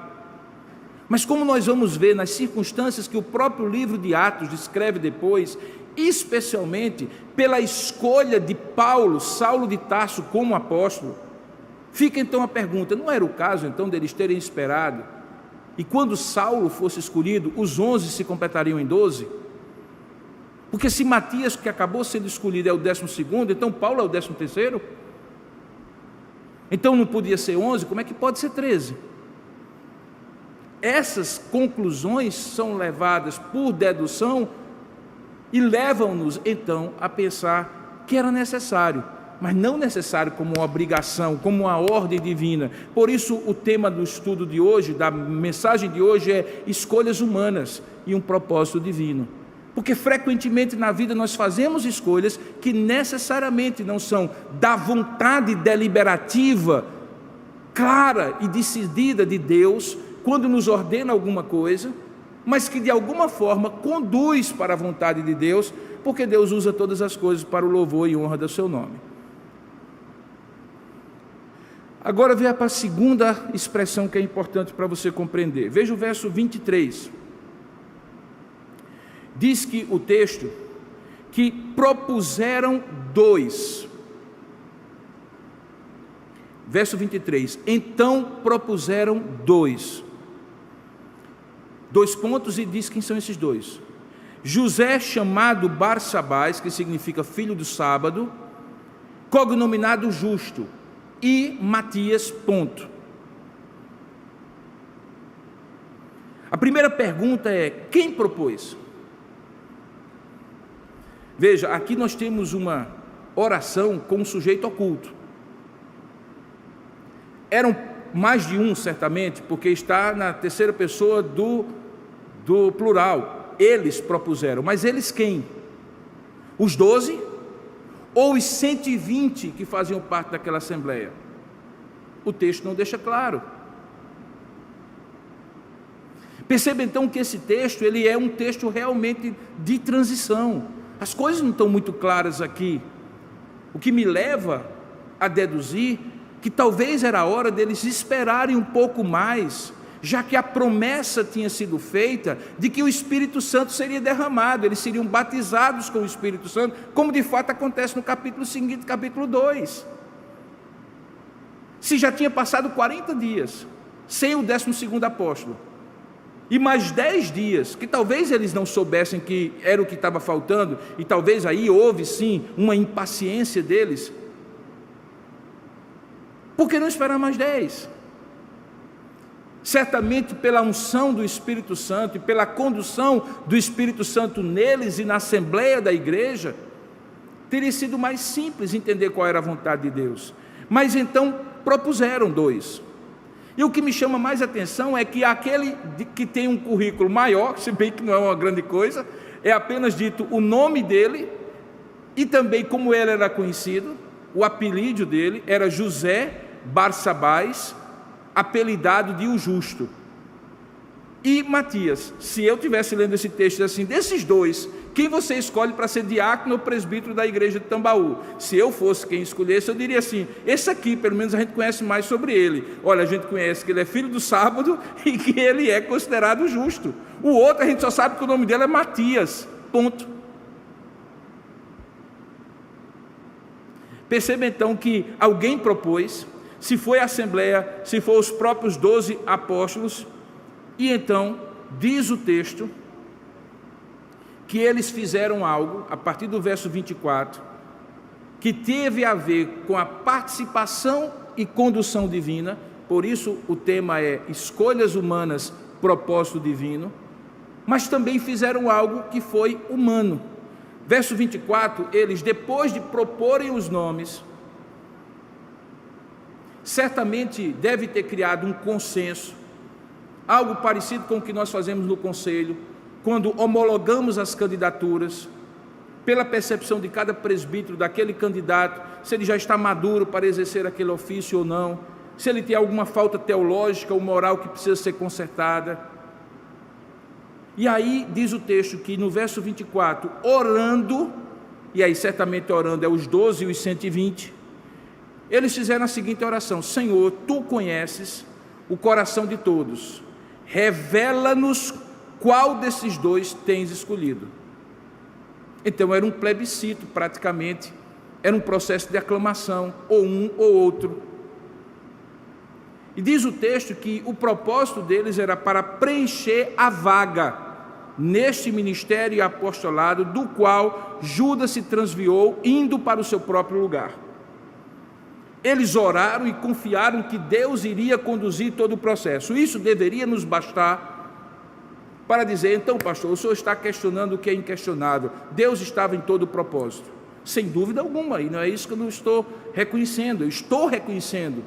Mas como nós vamos ver nas circunstâncias que o próprio livro de Atos descreve depois, especialmente pela escolha de Paulo, Saulo de Tarso como apóstolo, fica então a pergunta: não era o caso então deles terem esperado, e quando Saulo fosse escolhido, os 11 se completariam em 12? Porque se Matias, que acabou sendo escolhido, é o 12º, então Paulo é o 13º? Então não podia ser 11, como é que pode ser 13? Essas conclusões são levadas por dedução e levam-nos então a pensar que era necessário, mas não necessário como uma obrigação, como uma ordem divina. Por isso o tema do estudo de hoje, da mensagem de hoje, é escolhas humanas e um propósito divino. Porque frequentemente na vida nós fazemos escolhas que necessariamente não são da vontade deliberativa, clara e decidida de Deus, quando nos ordena alguma coisa, mas que de alguma forma conduz para a vontade de Deus, porque Deus usa todas as coisas para o louvor e honra do seu nome. Agora venha para a segunda expressão que é importante para você compreender. Veja o verso 23. Diz que o texto que propuseram 2. Verso 23. Então propuseram 2. 2 pontos, e diz quem são esses 2. José, chamado Barsabás, que significa filho do sábado, cognominado Justo, e Matias, ponto. A primeira pergunta é: quem propôs? Veja, aqui nós temos uma oração com um sujeito oculto. Eram mais de um, certamente, porque está na terceira pessoa do plural. Eles propuseram, mas eles quem? Os 12 ou os 120 que faziam parte daquela assembleia? O texto não deixa claro. Perceba então que esse texto, ele é um texto realmente de transição. As coisas não estão muito claras aqui, o que me leva a deduzir que talvez era a hora deles esperarem um pouco mais, já que a promessa tinha sido feita de que o Espírito Santo seria derramado, eles seriam batizados com o Espírito Santo, como de fato acontece no capítulo seguinte, capítulo 2. Se já tinha passado 40 dias, sem o 12º apóstolo, e mais 10 dias, que talvez eles não soubessem que era o que estava faltando, e talvez aí houve sim uma impaciência deles, por que não esperar mais 10? Certamente pela unção do Espírito Santo e pela condução do Espírito Santo neles e na assembleia da igreja, teria sido mais simples entender qual era a vontade de Deus. Mas então propuseram 2. E o que me chama mais atenção é que aquele que tem um currículo maior, se bem que não é uma grande coisa, é apenas dito o nome dele e também como ele era conhecido. O apelido dele era José Barsabás, apelidado de o Justo. E Matias, se eu estivesse lendo esse texto assim, desses 2, quem você escolhe para ser diácono ou presbítero da igreja de Tambaú? Se eu fosse quem escolhesse, eu diria assim: esse aqui, pelo menos a gente conhece mais sobre ele. Olha, a gente conhece que ele é filho do sábado e que ele é considerado justo. O outro, a gente só sabe que o nome dele é Matias, ponto. Perceba então que alguém propôs, se foi a assembleia, se foi os próprios 12 apóstolos, e então diz o texto que eles fizeram algo, a partir do verso 24, que teve a ver com a participação e condução divina. Por isso o tema é escolhas humanas, propósito divino, mas também fizeram algo que foi humano. Verso 24, eles, depois de proporem os nomes, certamente deve ter criado um consenso, algo parecido com o que nós fazemos no conselho, quando homologamos as candidaturas, pela percepção de cada presbítero, daquele candidato, se ele já está maduro para exercer aquele ofício ou não, se ele tem alguma falta teológica ou moral que precisa ser consertada. E aí diz o texto que no verso 24, orando, e aí certamente orando é os 12 e os 120, eles fizeram a seguinte oração: Senhor, Tu conheces o coração de todos, revela-nos qual desses dois tens escolhido. Então era um plebiscito praticamente, era um processo de aclamação, ou um ou outro. E diz o texto que o propósito deles era para preencher a vaga neste ministério e apostolado, do qual Judas se transviou, indo para o seu próprio lugar. Eles oraram e confiaram que Deus iria conduzir todo o processo. Isso deveria nos bastar para dizer: então, pastor, o senhor está questionando o que é inquestionável. Deus estava em todo o propósito. Sem dúvida alguma, e não é isso que eu não estou reconhecendo. Eu estou reconhecendo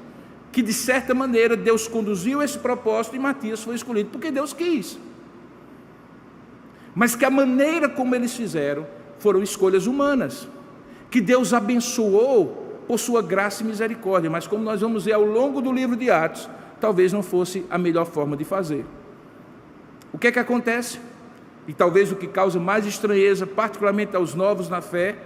que, de certa maneira, Deus conduziu esse propósito e Matias foi escolhido porque Deus quis. Mas que a maneira como eles fizeram foram escolhas humanas, que Deus abençoou por sua graça e misericórdia, mas como nós vamos ver ao longo do livro de Atos, talvez não fosse a melhor forma de fazer. O que é que acontece? E talvez o que causa mais estranheza, particularmente aos novos na fé,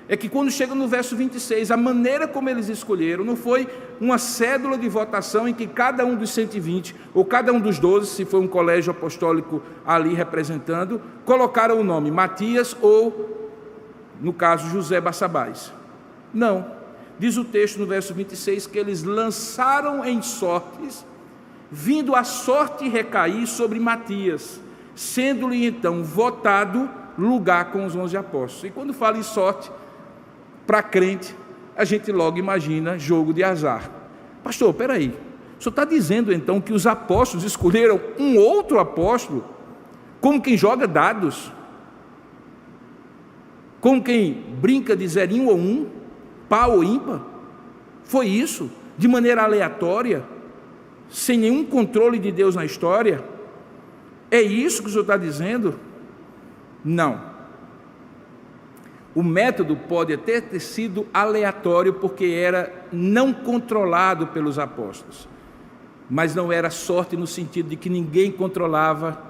é que quando chega no verso 26, a maneira como eles escolheram não foi uma cédula de votação em que cada um dos 120, ou cada um dos 12, se foi um colégio apostólico ali representando, colocaram o nome Matias ou, no caso, José Barsabás. Não. Diz o texto no verso 26 que eles lançaram em sortes, vindo a sorte recair sobre Matias, sendo-lhe então votado lugar com os 11 apóstolos. E quando fala em sorte, para crente, a gente logo imagina jogo de azar. Pastor, peraí, o senhor está dizendo então que os apóstolos escolheram um outro apóstolo, como quem joga dados, como quem brinca de zerinho ou um, pau ou ímpar? Foi isso? De maneira aleatória? Sem nenhum controle de Deus na história? É isso que o senhor está dizendo? Não. O método pode até ter sido aleatório, porque era não controlado pelos apóstolos, mas não era sorte no sentido de que ninguém controlava,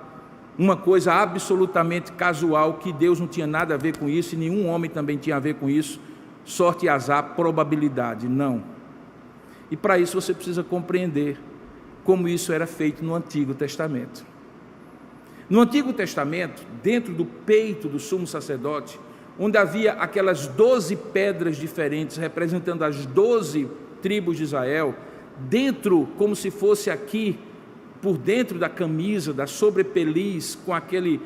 uma coisa absolutamente casual, que Deus não tinha nada a ver com isso, e nenhum homem também tinha a ver com isso. Sorte e azar, probabilidade, não. E para isso você precisa compreender como isso era feito no Antigo Testamento. No Antigo Testamento, dentro do peito do sumo sacerdote, onde havia aquelas 12 pedras diferentes, representando as 12 tribos de Israel, dentro, como se fosse aqui, por dentro da camisa, da sobrepeliz, com aquela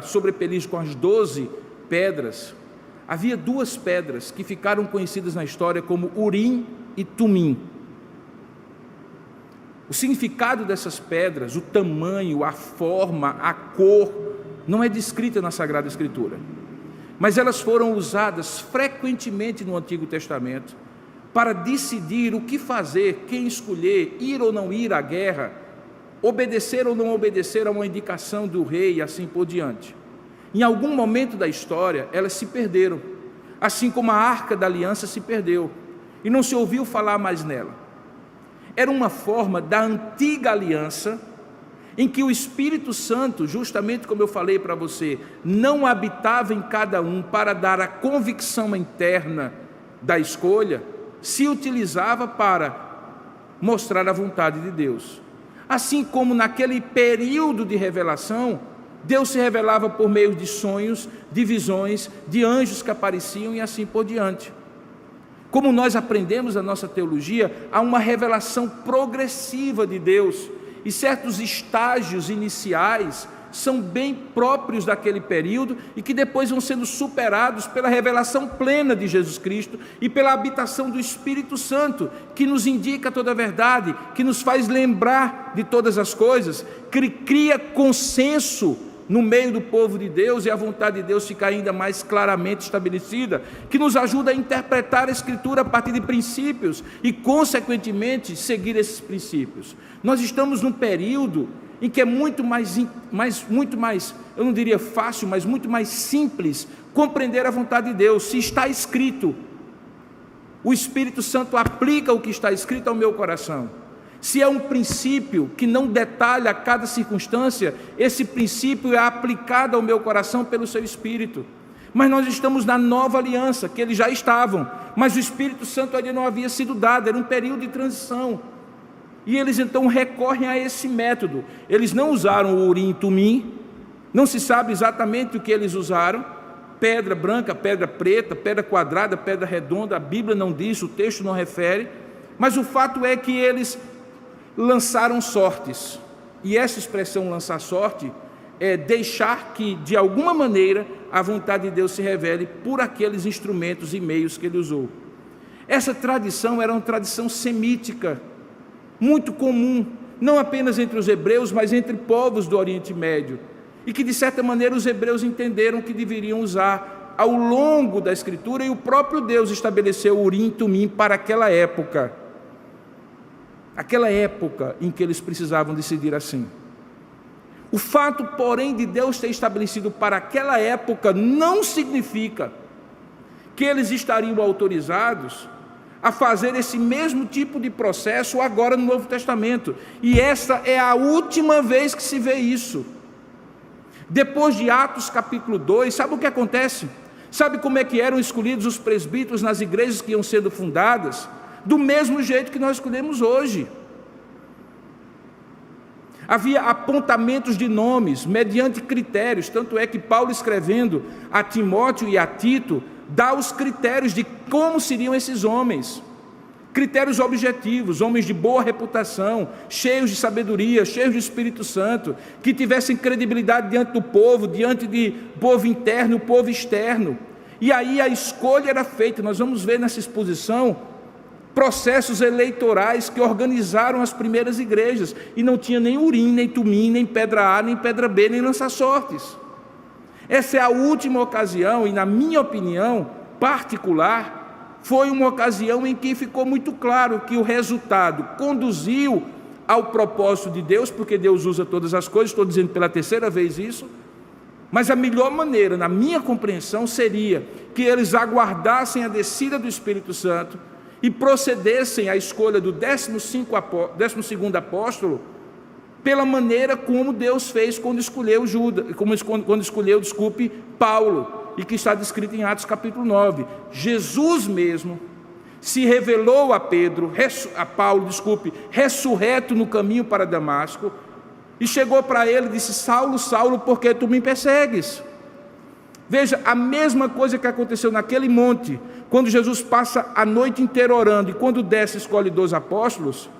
sobrepeliz com as 12 pedras, havia duas pedras que ficaram conhecidas na história como Urim e Tumim. O significado dessas pedras, o tamanho, a forma, a cor, não é descrita na Sagrada Escritura, mas elas foram usadas frequentemente no Antigo Testamento para decidir o que fazer, quem escolher, ir ou não ir à guerra, obedecer ou não obedecer a uma indicação do rei e assim por diante. Em algum momento da história, elas se perderam, assim como a Arca da Aliança se perdeu, e não se ouviu falar mais nela. Era uma forma da antiga aliança, em que o Espírito Santo, justamente como eu falei para você, não habitava em cada um para dar a convicção interna da escolha, se utilizava para mostrar a vontade de Deus. Assim como naquele período de revelação, Deus se revelava por meio de sonhos, de visões, de anjos que apareciam e assim por diante. Como nós aprendemos na nossa teologia, há uma revelação progressiva de Deus, e certos estágios iniciais são bem próprios daquele período e que depois vão sendo superados pela revelação plena de Jesus Cristo e pela habitação do Espírito Santo, que nos indica toda a verdade, que nos faz lembrar de todas as coisas, que cria consenso no meio do povo de Deus, e a vontade de Deus fica ainda mais claramente estabelecida, que nos ajuda a interpretar a Escritura a partir de princípios e, consequentemente, seguir esses princípios. Nós estamos num período em que é muito mais, eu não diria fácil, mas muito mais simples compreender a vontade de Deus. Se está escrito, o Espírito Santo aplica o que está escrito ao meu coração. Se é um princípio que não detalha cada circunstância, esse princípio é aplicado ao meu coração pelo seu Espírito. mas nós estamos na nova aliança, que eles já estavam, mas o Espírito Santo ainda não havia sido dado, era um período de transição. E eles então recorrem a esse método. Eles não usaram o Urim e Tumim, não se sabe exatamente o que eles usaram, pedra branca, pedra preta, pedra quadrada, pedra redonda, a Bíblia não diz, o texto não refere, mas o fato é que eles lançaram sortes, e essa expressão lançar sorte é deixar que de alguma maneira a vontade de Deus se revele por aqueles instrumentos e meios que ele usou. Essa tradição era uma tradição semítica, muito comum, não apenas entre os hebreus, mas entre povos do Oriente Médio, e que de certa maneira os hebreus entenderam que deveriam usar ao longo da Escritura, e o próprio Deus estabeleceu o Urim e Tumim para aquela época em que eles precisavam decidir assim. O fato, porém, de Deus ter estabelecido para aquela época não significa que eles estariam autorizados a fazer esse mesmo tipo de processo agora no Novo Testamento. E essa é a última vez que se vê isso. Depois de Atos capítulo 2, sabe o que acontece? Sabe como é que eram escolhidos os presbíteros nas igrejas que iam sendo fundadas? Do mesmo jeito que nós escolhemos hoje. Havia apontamentos de nomes, mediante critérios, tanto é que Paulo, escrevendo a Timóteo e a Tito, dá os critérios de como seriam esses homens. Critérios objetivos, homens de boa reputação, cheios de sabedoria, cheios de Espírito Santo, que tivessem credibilidade diante do povo, diante de povo interno e povo externo. E aí a escolha era feita, nós vamos ver nessa exposição, processos eleitorais que organizaram as primeiras igrejas, e não tinha nem Urim, nem Tumim, nem pedra A, nem pedra B, nem lança-sortes. Essa é a última ocasião, e na minha opinião particular, foi uma ocasião em que ficou muito claro que o resultado conduziu ao propósito de Deus, porque Deus usa todas as coisas, estou dizendo pela terceira vez isso, mas a melhor maneira, na minha compreensão, seria que eles aguardassem a descida do Espírito Santo e procedessem à escolha do 12º apóstolo pela maneira como Deus fez quando escolheu Paulo, e que está descrito em Atos capítulo 9. Jesus mesmo se revelou a Paulo, ressurreto no caminho para Damasco, e chegou para ele e disse: Saulo, Saulo, por que tu me persegues? Veja, a mesma coisa que aconteceu naquele monte, quando Jesus passa a noite inteira orando, e quando desce escolhe 12 apóstolos,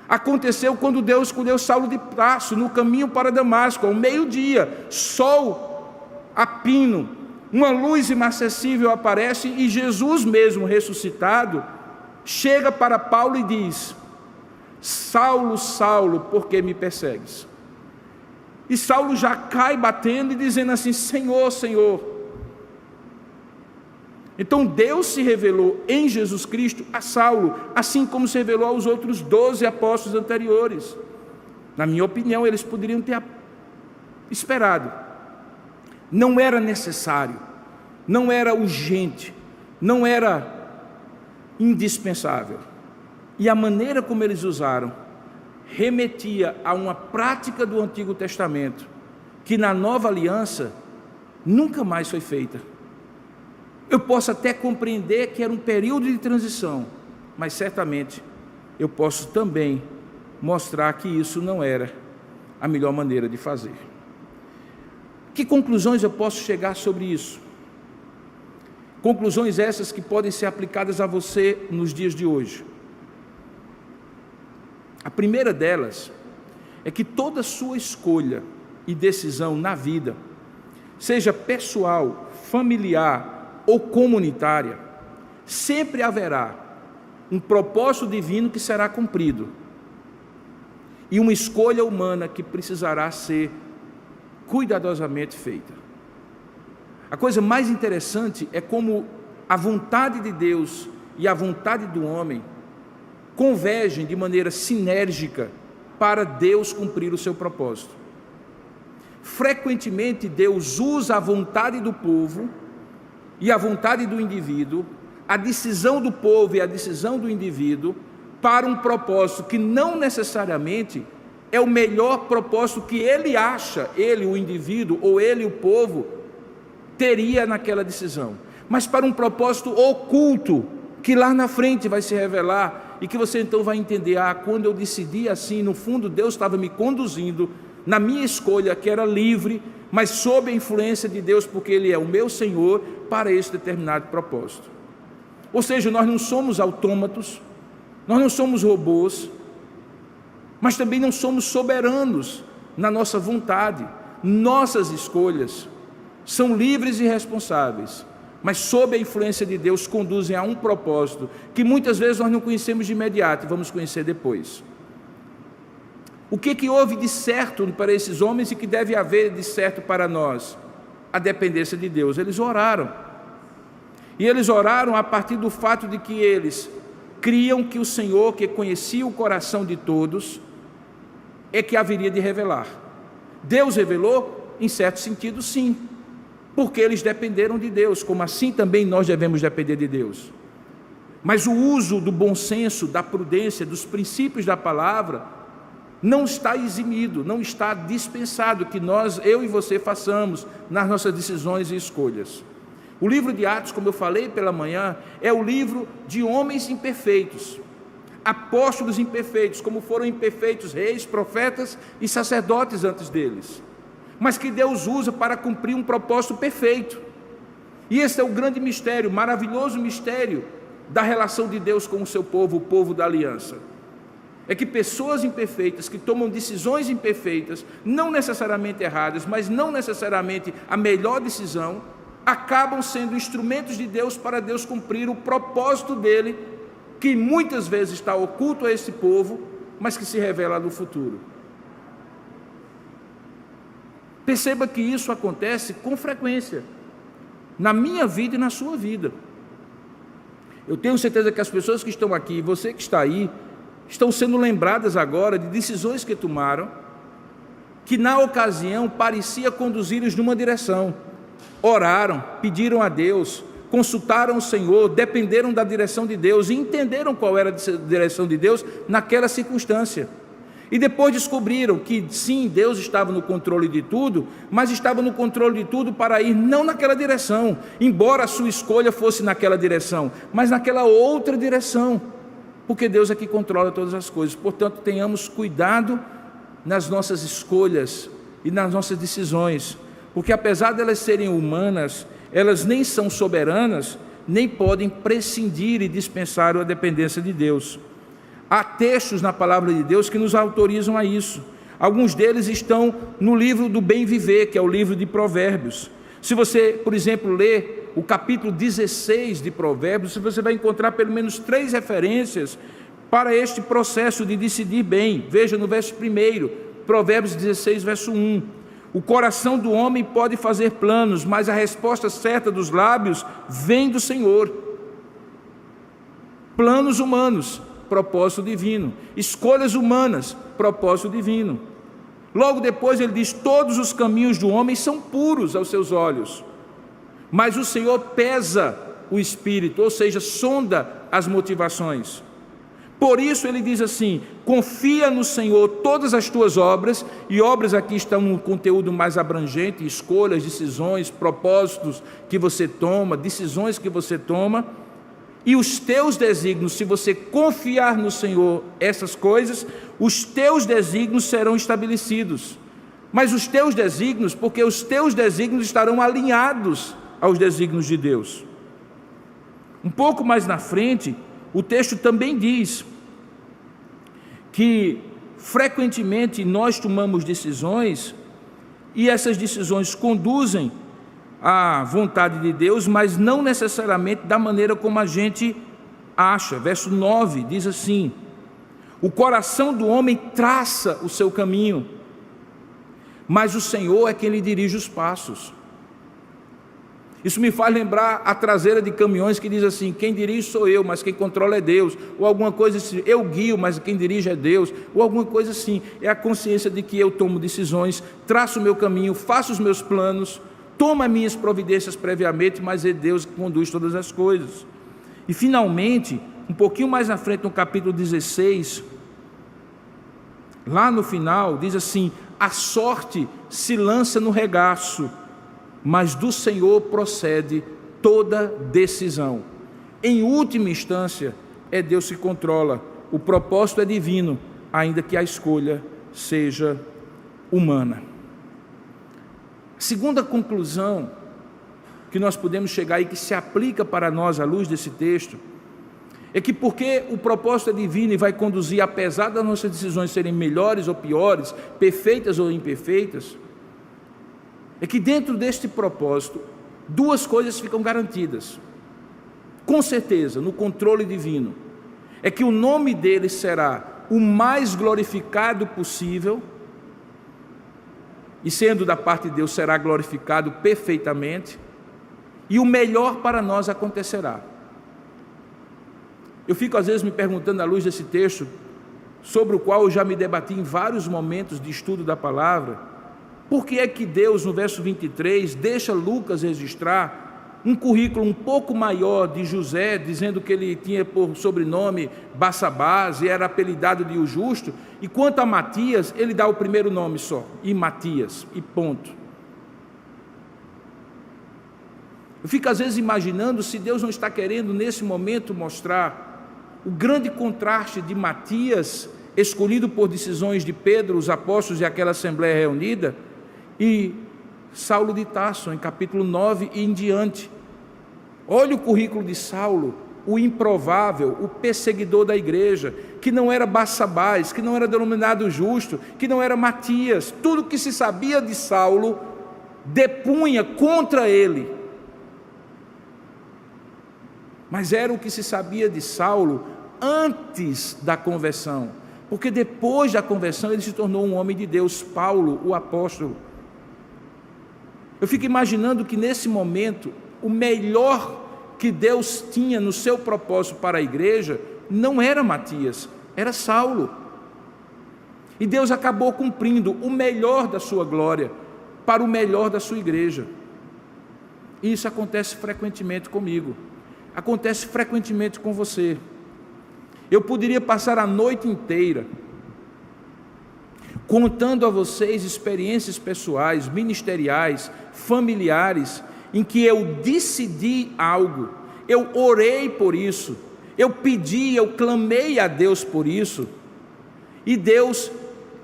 aconteceu quando Deus escolheu Saulo de Tarso no caminho para Damasco, ao meio-dia, sol a pino, uma luz inacessível aparece, e Jesus mesmo ressuscitado chega para Paulo e diz: Saulo, Saulo, por que me persegues? E Saulo já cai batendo e dizendo assim: Senhor, Senhor. Então Deus se revelou em Jesus Cristo a Saulo, assim como se revelou aos outros 12 apóstolos anteriores. Na minha opinião, eles poderiam ter esperado. Não era necessário, não era urgente, não era indispensável. E a maneira como eles usaram remetia a uma prática do Antigo Testamento que na Nova Aliança nunca mais foi feita. Eu posso até compreender que era um período de transição, mas certamente eu posso também mostrar que isso não era a melhor maneira de fazer. Que conclusões eu posso chegar sobre isso? Conclusões essas que podem ser aplicadas a você nos dias de hoje. A primeira delas é que toda sua escolha e decisão na vida, seja pessoal, familiar ou comunitária, sempre haverá um propósito divino que será cumprido e uma escolha humana que precisará ser cuidadosamente feita. A coisa mais interessante é como a vontade de Deus e a vontade do homem convergem de maneira sinérgica para Deus cumprir o seu propósito. Frequentemente Deus usa a vontade do povo e a vontade do indivíduo, a decisão do povo e a decisão do indivíduo, para um propósito que não necessariamente é o melhor propósito que ele acha, ele, o indivíduo, ou ele, o povo, teria naquela decisão, mas para um propósito oculto, que lá na frente vai se revelar, e que você então vai entender, quando eu decidi assim, no fundo Deus estava me conduzindo, na minha escolha, que era livre, mas sob a influência de Deus, porque Ele é o meu Senhor, para esse determinado propósito. Ou seja, nós não somos autômatos, nós não somos robôs, mas também não somos soberanos na nossa vontade. Nossas escolhas são livres e responsáveis, mas sob a influência de Deus conduzem a um propósito que muitas vezes nós não conhecemos de imediato e vamos conhecer depois. O que houve de certo para esses homens e que deve haver de certo para nós? A dependência de Deus. Eles oraram. E eles oraram a partir do fato de que eles criam que o Senhor, que conhecia o coração de todos, é que haveria de revelar. Deus revelou? Em certo sentido, sim, porque eles dependeram de Deus, como assim também nós devemos depender de Deus. Mas o uso do bom senso, da prudência, dos princípios da palavra, não está eximido, não está dispensado que eu e você façamos nas nossas decisões e escolhas. O livro de Atos, como eu falei pela manhã, é o livro de homens imperfeitos, apóstolos imperfeitos, como foram imperfeitos reis, profetas e sacerdotes antes deles, mas que Deus usa para cumprir um propósito perfeito. E esse é o grande mistério, maravilhoso mistério da relação de Deus com o seu povo, o povo da aliança. É que pessoas imperfeitas, que tomam decisões imperfeitas, não necessariamente erradas, mas não necessariamente a melhor decisão, acabam sendo instrumentos de Deus para Deus cumprir o propósito dele, que muitas vezes está oculto a esse povo, mas que se revela no futuro. Perceba que isso acontece com frequência, na minha vida e na sua vida. Eu tenho certeza que as pessoas que estão aqui, você que está aí, estão sendo lembradas agora de decisões que tomaram, que na ocasião parecia conduzi-los numa direção. Oraram, pediram a Deus, consultaram o Senhor, dependeram da direção de Deus e entenderam qual era a direção de Deus naquela circunstância. E depois descobriram que sim, Deus estava no controle de tudo, mas estava no controle de tudo para ir não naquela direção, embora a sua escolha fosse naquela direção, mas naquela outra direção, porque Deus é que controla todas as coisas. Portanto, tenhamos cuidado nas nossas escolhas e nas nossas decisões, porque apesar de elas serem humanas, elas nem são soberanas, nem podem prescindir e dispensar a dependência de Deus. Há textos na palavra de Deus que nos autorizam a isso. Alguns deles estão no livro do Bem Viver, que é o livro de Provérbios. Se você, por exemplo, ler o capítulo 16 de Provérbios, você vai encontrar pelo menos 3 referências para este processo de decidir bem. Veja no verso 1, Provérbios 16, verso 1. O coração do homem pode fazer planos, mas a resposta certa dos lábios vem do Senhor. Planos humanos, propósito divino. Escolhas humanas, propósito divino. Logo depois ele diz: todos os caminhos do homem são puros aos seus olhos, mas o Senhor pesa o espírito, ou seja, sonda as motivações. Por isso ele diz assim: confia no Senhor todas as tuas obras, e obras aqui estão no conteúdo mais abrangente, escolhas, decisões, propósitos que você toma, decisões que você toma, e os teus desígnios, se você confiar no Senhor essas coisas, os teus desígnios serão estabelecidos. Mas os teus desígnios, porque os teus desígnios estarão alinhados aos desígnios de Deus. Um pouco mais na frente, o texto também diz que frequentemente nós tomamos decisões e essas decisões conduzem à vontade de Deus, mas não necessariamente da maneira como a gente acha. Verso 9 diz assim: o coração do homem traça o seu caminho, mas o Senhor é quem lhe dirige os passos. Isso me faz lembrar a traseira de caminhões que diz assim: quem dirige sou eu, mas quem controla é Deus, ou alguma coisa assim, eu guio, mas quem dirige é Deus, ou alguma coisa assim. É a consciência de que eu tomo decisões, traço o meu caminho, faço os meus planos, tomo as minhas providências previamente, mas é Deus que conduz todas as coisas. E finalmente, um pouquinho mais na frente, no capítulo 16, lá no final, diz assim: a sorte se lança no regaço, mas do Senhor procede toda decisão. Em última instância, é Deus que controla. O propósito é divino, ainda que a escolha seja humana. Segunda conclusão que nós podemos chegar e que se aplica para nós à luz desse texto, é que porque o propósito é divino e vai conduzir, apesar das nossas decisões serem melhores ou piores, perfeitas ou imperfeitas, é que dentro deste propósito, duas coisas ficam garantidas. Com certeza, no controle divino, é que o nome dele será o mais glorificado possível, e sendo da parte de Deus, será glorificado perfeitamente, e o melhor para nós acontecerá. Eu fico às vezes me perguntando à luz desse texto, sobre o qual eu já me debati em vários momentos de estudo da palavra, por que é que Deus, no verso 23, deixa Lucas registrar um currículo um pouco maior de José, dizendo que ele tinha por sobrenome Barsabás e era apelidado de o Justo, e quanto a Matias, ele dá o primeiro nome só, e Matias, e ponto. Eu fico às vezes imaginando se Deus não está querendo nesse momento mostrar o grande contraste de Matias, escolhido por decisões de Pedro, os apóstolos e aquela assembleia reunida, e Saulo de Tarso, em capítulo 9 e em diante. Olha o currículo de Saulo, o improvável, o perseguidor da igreja, que não era Barsabás, que não era denominado Justo, que não era Matias. Tudo que se sabia de Saulo depunha contra ele. Mas era o que se sabia de Saulo antes da conversão, porque depois da conversão ele se tornou um homem de Deus, Paulo, o apóstolo. Eu fico imaginando que nesse momento, o melhor que Deus tinha no seu propósito para a igreja, não era Matias, era Saulo. E Deus acabou cumprindo o melhor da sua glória, para o melhor da sua igreja. E isso acontece frequentemente comigo, acontece frequentemente com você. Eu poderia passar a noite inteira contando a vocês experiências pessoais, ministeriais, familiares, em que eu decidi algo, eu orei por isso, eu pedi, eu clamei a Deus por isso, e Deus,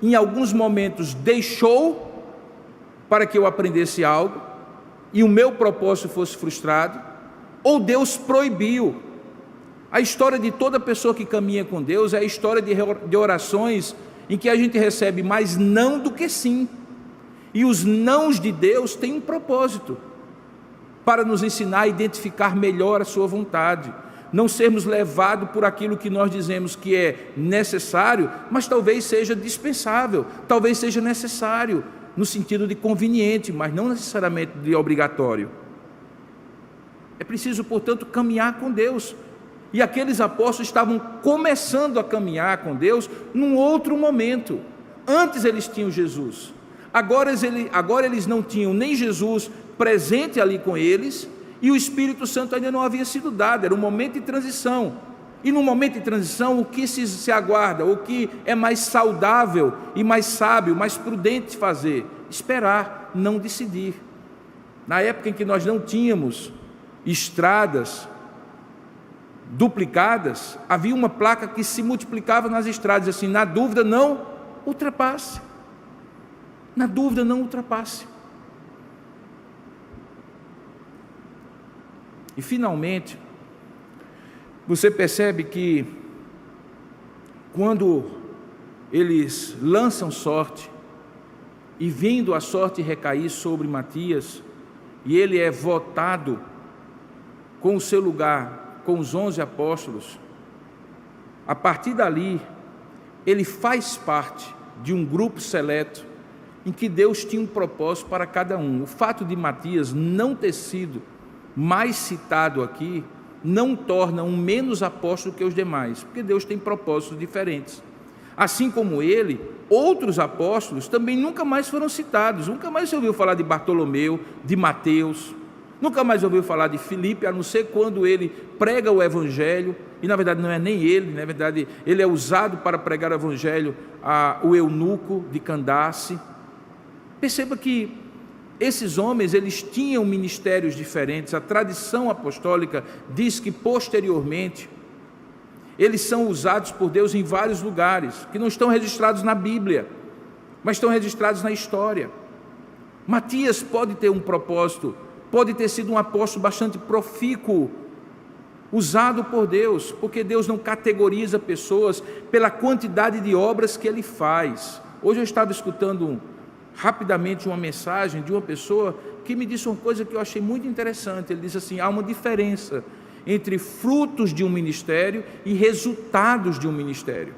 em alguns momentos, deixou para que eu aprendesse algo, e o meu propósito fosse frustrado, ou Deus proibiu. A história de toda pessoa que caminha com Deus é a história de orações em que a gente recebe mais não do que sim. E os nãos de Deus têm um propósito, para nos ensinar a identificar melhor a sua vontade, não sermos levados por aquilo que nós dizemos que é necessário, mas talvez seja dispensável, talvez seja necessário, no sentido de conveniente, mas não necessariamente de obrigatório. É preciso, portanto, caminhar com Deus. E aqueles apóstolos estavam começando a caminhar com Deus num outro momento. Antes eles tinham Jesus, agora eles não tinham nem Jesus presente ali com eles, e o Espírito Santo ainda não havia sido dado, era um momento de transição. E no momento de transição, o que se aguarda, o que é mais saudável e mais sábio, mais prudente fazer? Esperar, não decidir. Na época em que nós não tínhamos estradas duplicadas, havia uma placa que se multiplicava nas estradas, assim, na dúvida não ultrapasse, na dúvida não ultrapasse. E finalmente, você percebe que quando eles lançam sorte, e vindo a sorte recair sobre Matias, e ele é votado com o seu lugar, com os 11 apóstolos, a partir dali, ele faz parte de um grupo seleto, em que Deus tinha um propósito para cada um. O fato de Matias não ter sido mais citado aqui, não torna um menos apóstolo que os demais, porque Deus tem propósitos diferentes. Assim como ele, outros apóstolos também nunca mais foram citados, nunca mais se ouviu falar de Bartolomeu, de Mateus, nunca mais ouviu falar de Filipe, a não ser quando ele prega o evangelho, e na verdade não é nem ele, na verdade ele é usado para pregar o evangelho, o eunuco de Candace. Perceba que Esses homens, eles tinham ministérios diferentes. A tradição apostólica diz que posteriormente eles são usados por Deus em vários lugares, que não estão registrados na Bíblia, mas estão registrados na história. Matias pode ter um propósito, pode ter sido um apóstolo bastante profícuo, usado por Deus, porque Deus não categoriza pessoas pela quantidade de obras que ele faz. Hoje eu estava escutando rapidamente uma mensagem de uma pessoa que me disse uma coisa que eu achei muito interessante. Ele disse assim: há uma diferença entre frutos de um ministério e resultados de um ministério.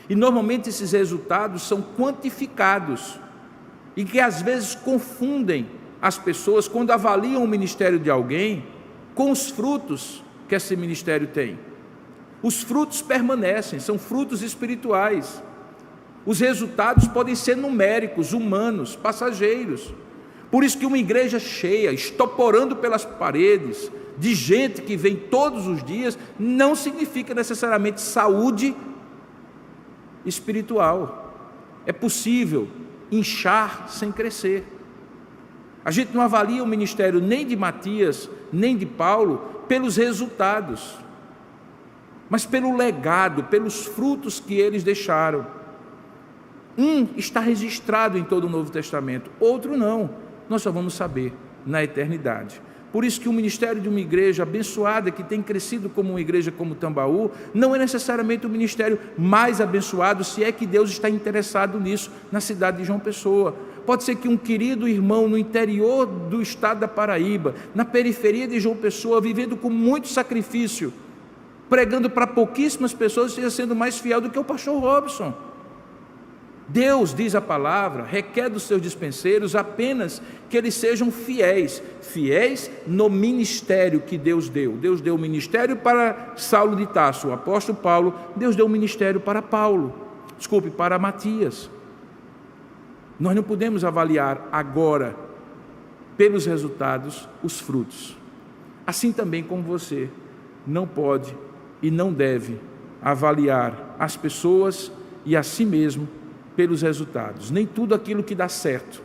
E normalmente esses resultados são quantificados, e que às vezes confundem as pessoas quando avaliam o ministério de alguém com os frutos que esse ministério tem. Os frutos permanecem, são frutos espirituais. Os resultados podem ser numéricos, humanos, passageiros. Por isso que uma igreja cheia, estoporando pelas paredes, de gente que vem todos os dias, não significa necessariamente saúde espiritual. É possível inchar sem crescer. A gente não avalia o ministério nem de Matias, nem de Paulo, pelos resultados, mas pelo legado, pelos frutos que eles deixaram. Um está registrado em todo o Novo Testamento, outro não. Nós só vamos saber na eternidade. Por isso que o ministério de uma igreja abençoada, que tem crescido como uma igreja como Tambaú, não é necessariamente o ministério mais abençoado, se é que Deus está interessado nisso, na cidade de João Pessoa. Pode ser que um querido irmão no interior do estado da Paraíba, na periferia de João Pessoa, vivendo com muito sacrifício, pregando para pouquíssimas pessoas, esteja sendo mais fiel do que o pastor Robson. Deus, diz a palavra, requer dos seus dispenseiros apenas que eles sejam fiéis, fiéis no ministério que Deus deu. Deus deu o ministério para Saulo de Tarso, o apóstolo Paulo. Deus deu o ministério para para Matias. Nós não podemos avaliar agora, pelos resultados, os frutos. Assim também como você não pode e não deve avaliar as pessoas e a si mesmo pelos resultados. Nem tudo aquilo que dá certo,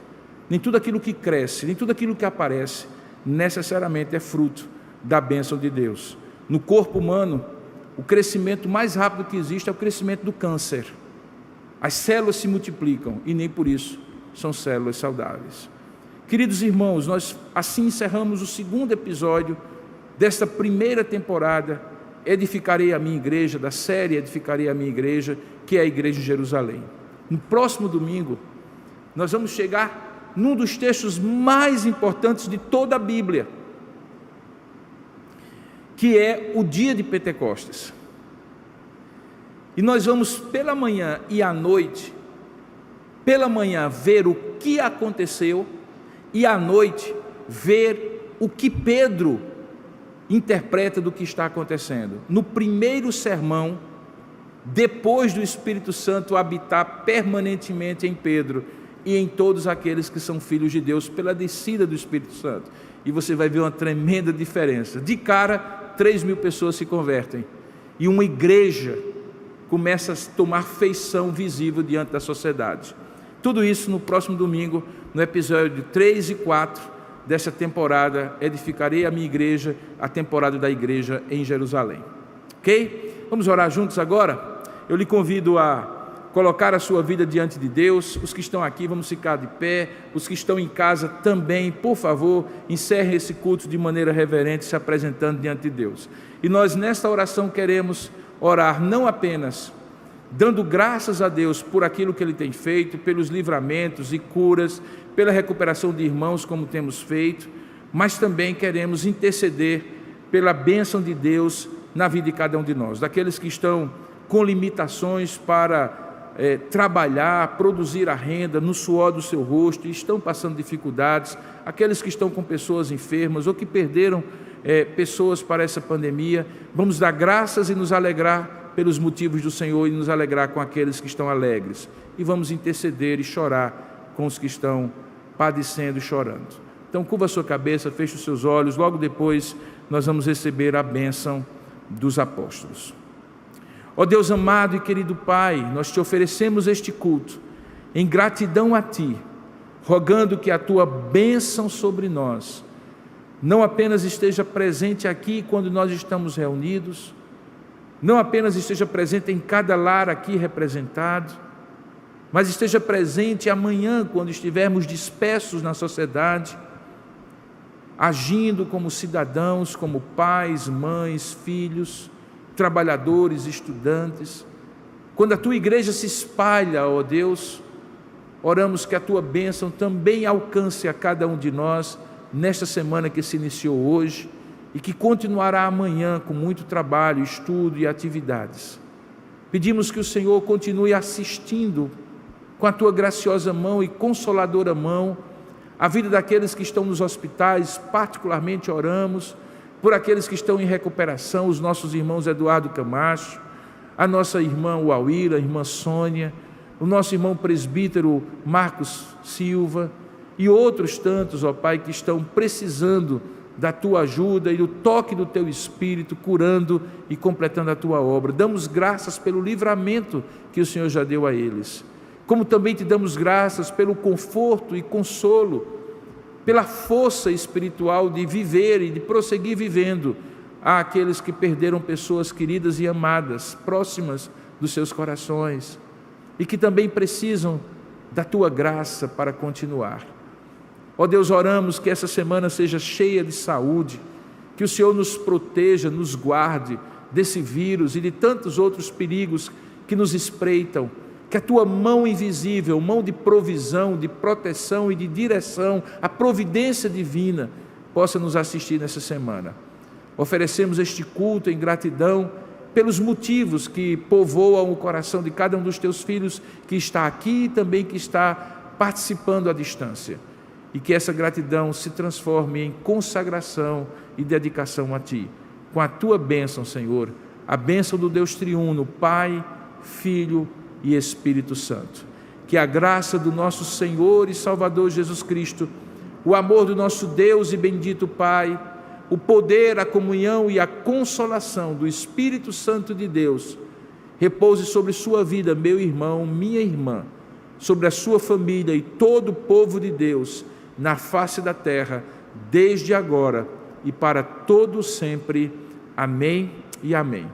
nem tudo aquilo que cresce, nem tudo aquilo que aparece, necessariamente é fruto da bênção de Deus. No corpo humano, o crescimento mais rápido que existe é o crescimento do câncer. As células se multiplicam e nem por isso são células saudáveis. Queridos irmãos, nós assim encerramos o segundo episódio desta primeira temporada, Edificarei a Minha Igreja, da série Edificarei a Minha Igreja, que é a Igreja de Jerusalém. No próximo domingo, nós vamos chegar num dos textos mais importantes de toda a Bíblia, que é o dia de Pentecostes. E nós vamos pela manhã e à noite, pela manhã ver o que aconteceu e à noite ver o que Pedro interpreta do que está acontecendo. No primeiro sermão, depois do Espírito Santo habitar permanentemente em Pedro e em todos aqueles que são filhos de Deus pela descida do Espírito Santo. E você vai ver uma tremenda diferença. De cara, 3.000 pessoas se convertem e uma igreja começa a tomar feição visível diante da sociedade. Tudo isso no próximo domingo, no episódio 3 e 4 dessa temporada, Edificarei a Minha Igreja, a temporada da igreja em Jerusalém. Ok? Vamos orar juntos agora? Eu lhe convido a colocar a sua vida diante de Deus. Os que estão aqui, vamos ficar de pé. Os que estão em casa também, por favor, encerrem esse culto de maneira reverente, se apresentando diante de Deus. E nós nesta oração queremos orar não apenas dando graças a Deus por aquilo que Ele tem feito, pelos livramentos e curas, pela recuperação de irmãos como temos feito, mas também queremos interceder pela bênção de Deus na vida de cada um de nós, daqueles que estão com limitações para trabalhar, produzir a renda no suor do seu rosto e estão passando dificuldades, aqueles que estão com pessoas enfermas ou que perderam pessoas para essa pandemia. Vamos dar graças e nos alegrar pelos motivos do Senhor e nos alegrar com aqueles que estão alegres. E vamos interceder e chorar com os que estão padecendo e chorando. Então, curva a sua cabeça, feche os seus olhos, logo depois nós vamos receber a bênção dos apóstolos. Ó Deus amado e querido Pai, nós te oferecemos este culto em gratidão a Ti, rogando que a tua bênção sobre nós não apenas esteja presente aqui quando nós estamos reunidos, não apenas esteja presente em cada lar aqui representado, mas esteja presente amanhã quando estivermos dispersos na sociedade, agindo como cidadãos, como pais, mães, filhos, trabalhadores, estudantes. Quando a tua igreja se espalha, ó Deus, oramos que a tua bênção também alcance a cada um de nós nesta semana que se iniciou hoje e que continuará amanhã com muito trabalho, estudo e atividades. Pedimos que o Senhor continue assistindo com a tua graciosa mão e consoladora mão a vida daqueles que estão nos hospitais. Particularmente oramos por aqueles que estão em recuperação, os nossos irmãos Eduardo Camacho, a nossa irmã Uauíra, a irmã Sônia, o nosso irmão presbítero Marcos Silva e outros tantos, ó Pai, que estão precisando da tua ajuda e do toque do teu Espírito, curando e completando a tua obra. Damos graças pelo livramento que o Senhor já deu a eles, como também te damos graças pelo conforto e consolo, pela força espiritual de viver e de prosseguir vivendo àqueles que perderam pessoas queridas e amadas, próximas dos seus corações, e que também precisam da tua graça para continuar. Ó Deus, oramos que essa semana seja cheia de saúde, que o Senhor nos proteja, nos guarde desse vírus e de tantos outros perigos que nos espreitam, que a tua mão invisível, mão de provisão, de proteção e de direção, a providência divina, possa nos assistir nessa semana. Oferecemos este culto em gratidão pelos motivos que povoam o coração de cada um dos teus filhos que está aqui e também que está participando à distância. E que essa gratidão se transforme em consagração e dedicação a Ti. Com a Tua bênção, Senhor, a bênção do Deus triuno, Pai, Filho e Espírito Santo. Que a graça do nosso Senhor e Salvador Jesus Cristo, o amor do nosso Deus e bendito Pai, o poder, a comunhão e a consolação do Espírito Santo de Deus, repouse sobre sua vida, meu irmão, minha irmã, sobre a sua família e todo o povo de Deus, na face da terra, desde agora e para todo sempre. Amém e amém.